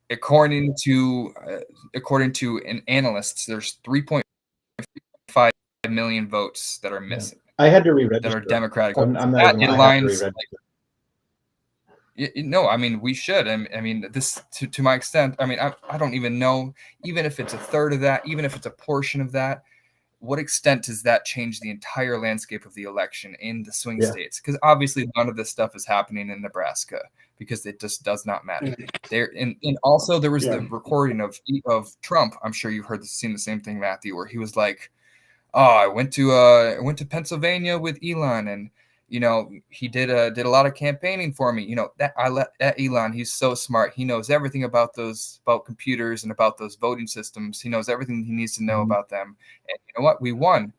according to an analysts, there's 3.5 million votes that are missing. I had to re-register. That are Democratic. I'm not even lying. No, I mean, we should. I mean, this to my extent. I mean, I don't even know, even if it's a third of that, even if it's a portion of that, what extent does that change the entire landscape of the election in the swing states? Because obviously none of this stuff is happening in Nebraska, because it just does not matter. There and also there was the recording of Trump. I'm sure you've seen the same thing, Matthew, where he was like, "Oh, I went to Pennsylvania with Elon, and he did a lot of campaigning for me. That Elon, he's so smart. He knows everything about computers and about those voting systems. He knows everything he needs to know about them. And you know what? We won."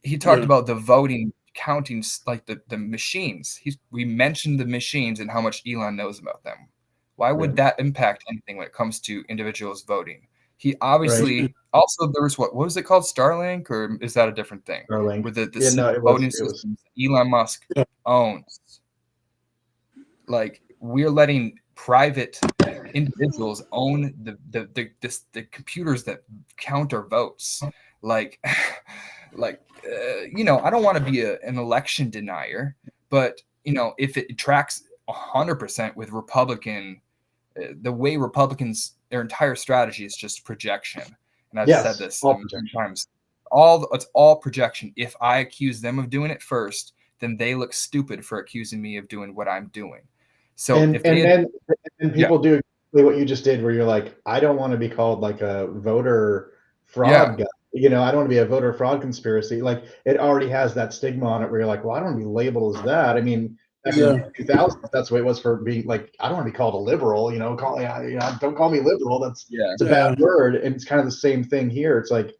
He talked about the voting counting, like the machines. We mentioned the machines and how much Elon knows about them. Why would that impact anything when it comes to individuals voting? He obviously also, there was what was it called, Starlink, or is that a different thing? Starlink. Where the voting systems Elon Musk owns. Like, we're letting private individuals own the computers that count our votes. Like, I don't want to be an election denier, but if it tracks 100% with Republican, the way Republicans, their entire strategy is just projection. And I've said this many times. It's all projection. If I accuse them of doing it first, then they look stupid for accusing me of doing what I'm doing. So then people do exactly what you just did, where you're like, I don't want to be called like a voter fraud guy. I don't want to be a voter fraud conspiracy. Like, it already has that stigma on it where you're like, well, I don't want to be labeled as that. I mean, back in the 2000s, that's the way it was for being like, I don't want to be called a liberal, don't call me liberal. It's a bad word. And it's kind of the same thing here. It's like,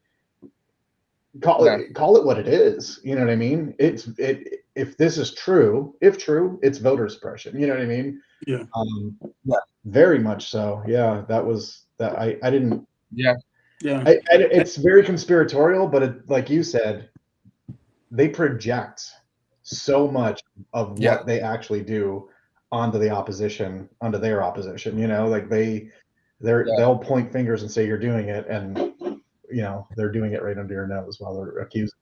call it what it is. You know what I mean? If this is true, it's voter suppression. You know what I mean? Yeah. Very much so. Yeah. That was that. I didn't. Yeah. It's very conspiratorial, but like you said, they project so much of what they actually do onto their opposition. Like they'll point fingers and say you're doing it, and they're doing it right under your nose while they're accusing.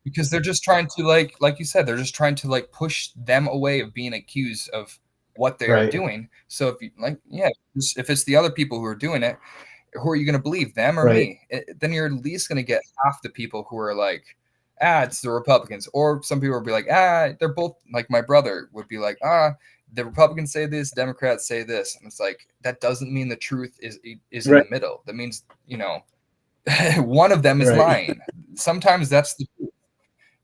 Because they're just trying to, like you said, they're just trying to like push them away of being accused of what they are doing. So if you if it's the other people who are doing it, who are you going to believe, them or me? Then you're at least going to get half the people who are like, it's the Republicans. Or some people will be like, they're both, like my brother would be like, the Republicans say this, Democrats say this. And it's like, that doesn't mean the truth is in the middle. That means, one of them is lying. Sometimes that's the truth.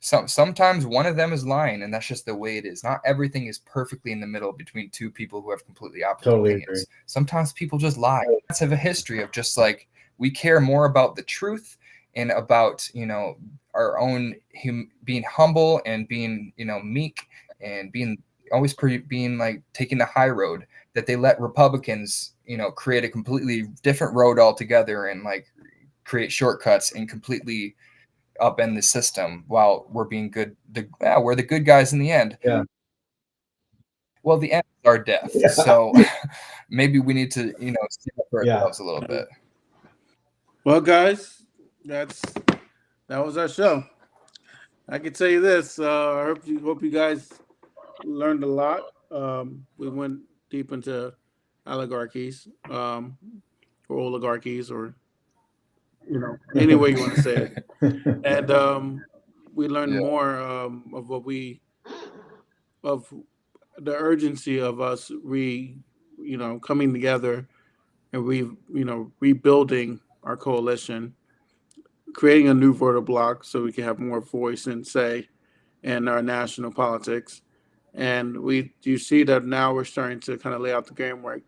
sometimes one of them is lying, and that's just the way it is. Not everything is perfectly in the middle between two people who have completely opposite opinions. Agree. Sometimes people just lie. That's have a history of just like we care more about the truth and about our own being humble and being meek and being always being like taking the high road, that they let Republicans create a completely different road altogether and like create shortcuts and completely upend the system while we're being good. We're the good guys in the end. Yeah. Well, the end is our death. Yeah. So maybe we need to, stand up for ourselves a little bit. Well, guys, that was our show. I can tell you this. I hope you guys learned a lot. We went deep into oligarchies, or oligarchies, or any way you want to say it. And we learned more of the urgency of us coming together and rebuilding our coalition, creating a new voter bloc so we can have more voice and say in our national politics. And you see that now we're starting to kind of lay out the framework.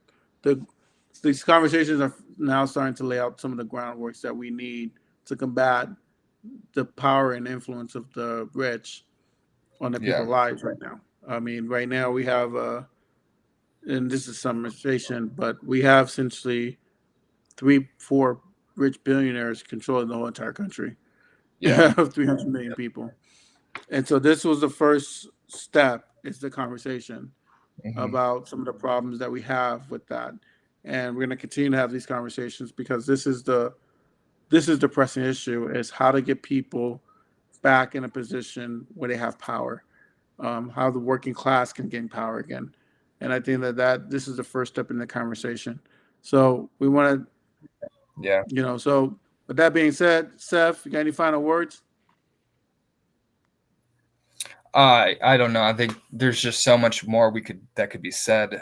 These conversations are now starting to lay out some of the groundworks that we need to combat the power and influence of the rich on the people's lives right now. I mean, right now we have, and this is summarization, but we have essentially 3-4 rich billionaires controlling the whole entire country. Of 300 million people. And so this was the first step, is the conversation about some of the problems that we have with that. And we're going to continue to have these conversations because this is the pressing issue, is how to get people back in a position where they have power, how the working class can gain power again. And I think that this is the first step in the conversation. So we want to, so with that being said, Seth, you got any final words? I don't know. I think there's just so much more that could be said.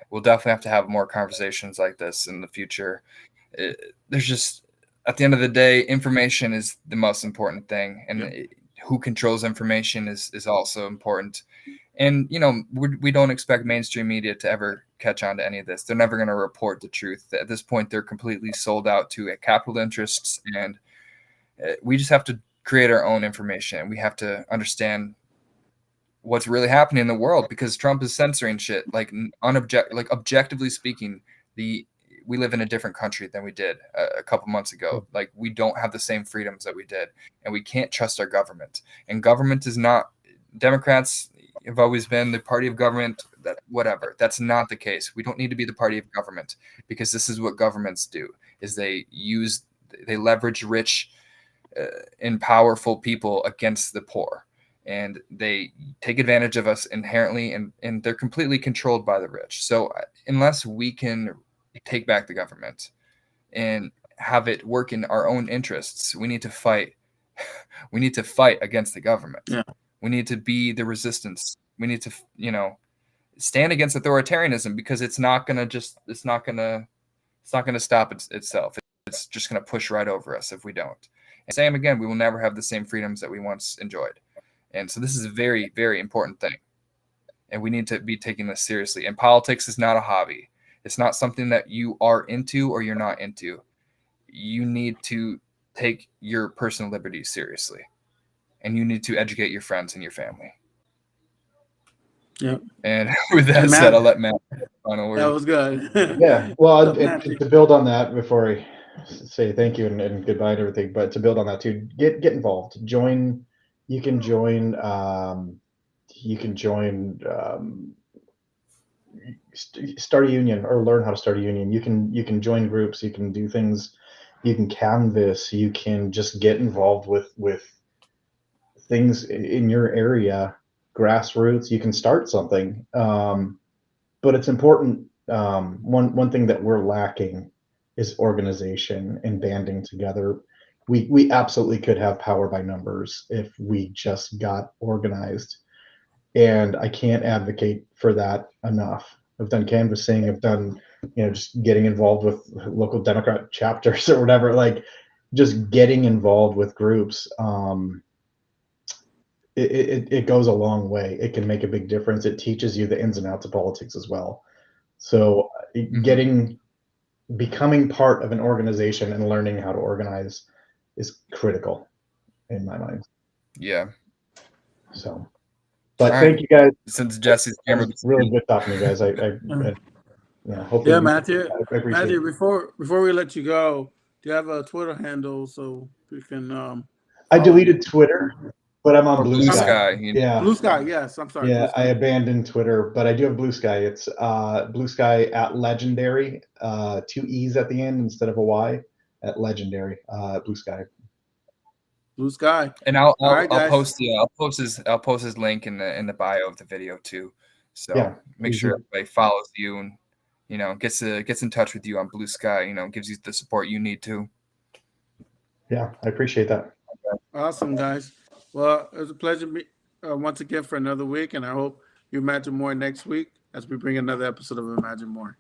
We'll definitely have to have more conversations like this in the future. There's just, at the end of the day, information is the most important thing, and who controls information is also important. And we don't expect mainstream media to ever catch on to any of this. They're never going to report the truth. At this point, they're completely sold out to capital interests, and we just have to create our own information. We have to understand what's really happening in the world, because Trump is censoring shit. Like objectively speaking, we live in a different country than we did a couple months ago. Like, we don't have the same freedoms that we did, and we can't trust our government. And government is not, Democrats have always been the party of government, that whatever. That's not the case. We don't need to be the party of government, because this is what governments do, is they leverage rich and powerful people against the poor. And they take advantage of us inherently, and they're completely controlled by the rich. So unless we can take back the government and have it work in our own interests, we need to fight. We need to fight against the government. Yeah. We need to be the resistance. We need to, stand against authoritarianism, because it's not going to stop itself. It's just going to push right over us if we don't. And same again, we will never have the same freedoms that we once enjoyed. And so this is a very, very important thing. And we need to be taking this seriously. And politics is not a hobby. It's not something that you are into or you're not into. You need to take your personal liberties seriously. And you need to educate your friends and your family. Yeah. And with that said, I'll let Matt have the final word. That was good. Yeah. Well, to build on that, before I say thank you and goodbye and everything, but to build on that too, get involved. You can join. Start a union or learn how to start a union. You can join groups. You can do things. You can canvass. You can just get involved with things in your area, grassroots. You can start something. But it's important. One thing that we're lacking is organization and banding together. We absolutely could have power by numbers if we just got organized. And I can't advocate for that enough. I've done canvassing, I've done, just getting involved with local Democrat chapters or whatever, like just getting involved with groups. it goes a long way. It can make a big difference. It teaches you the ins and outs of politics as well. So becoming part of an organization and learning how to organize is critical in my mind. Yeah. So, but All thank right. you guys. Since Jesse's It was really good talking to you guys. Hopefully Yeah, Matthew. I appreciate Matthew, it. before we let you go, do you have a Twitter handle so we can I follow deleted you? Twitter, but I'm on Or Blue Sky. Yeah. Blue Sky, yes. I'm sorry. Yeah, Blue Sky. I abandoned Twitter, but I do have Blue Sky. It's Blue Sky at Legendary, 2 E's at the end instead of a Y, at Legendary, Blue Sky. Blue Sky. And I'll right, post his link in the bio of the video too. So Yeah, make sure everybody follows you and gets in touch with you on Blue Sky. Gives you the support you need to. Yeah, I appreciate that. Awesome, guys. Well, it was a pleasure once again for another week, and I hope you imagine more next week as we bring another episode of Imagine More.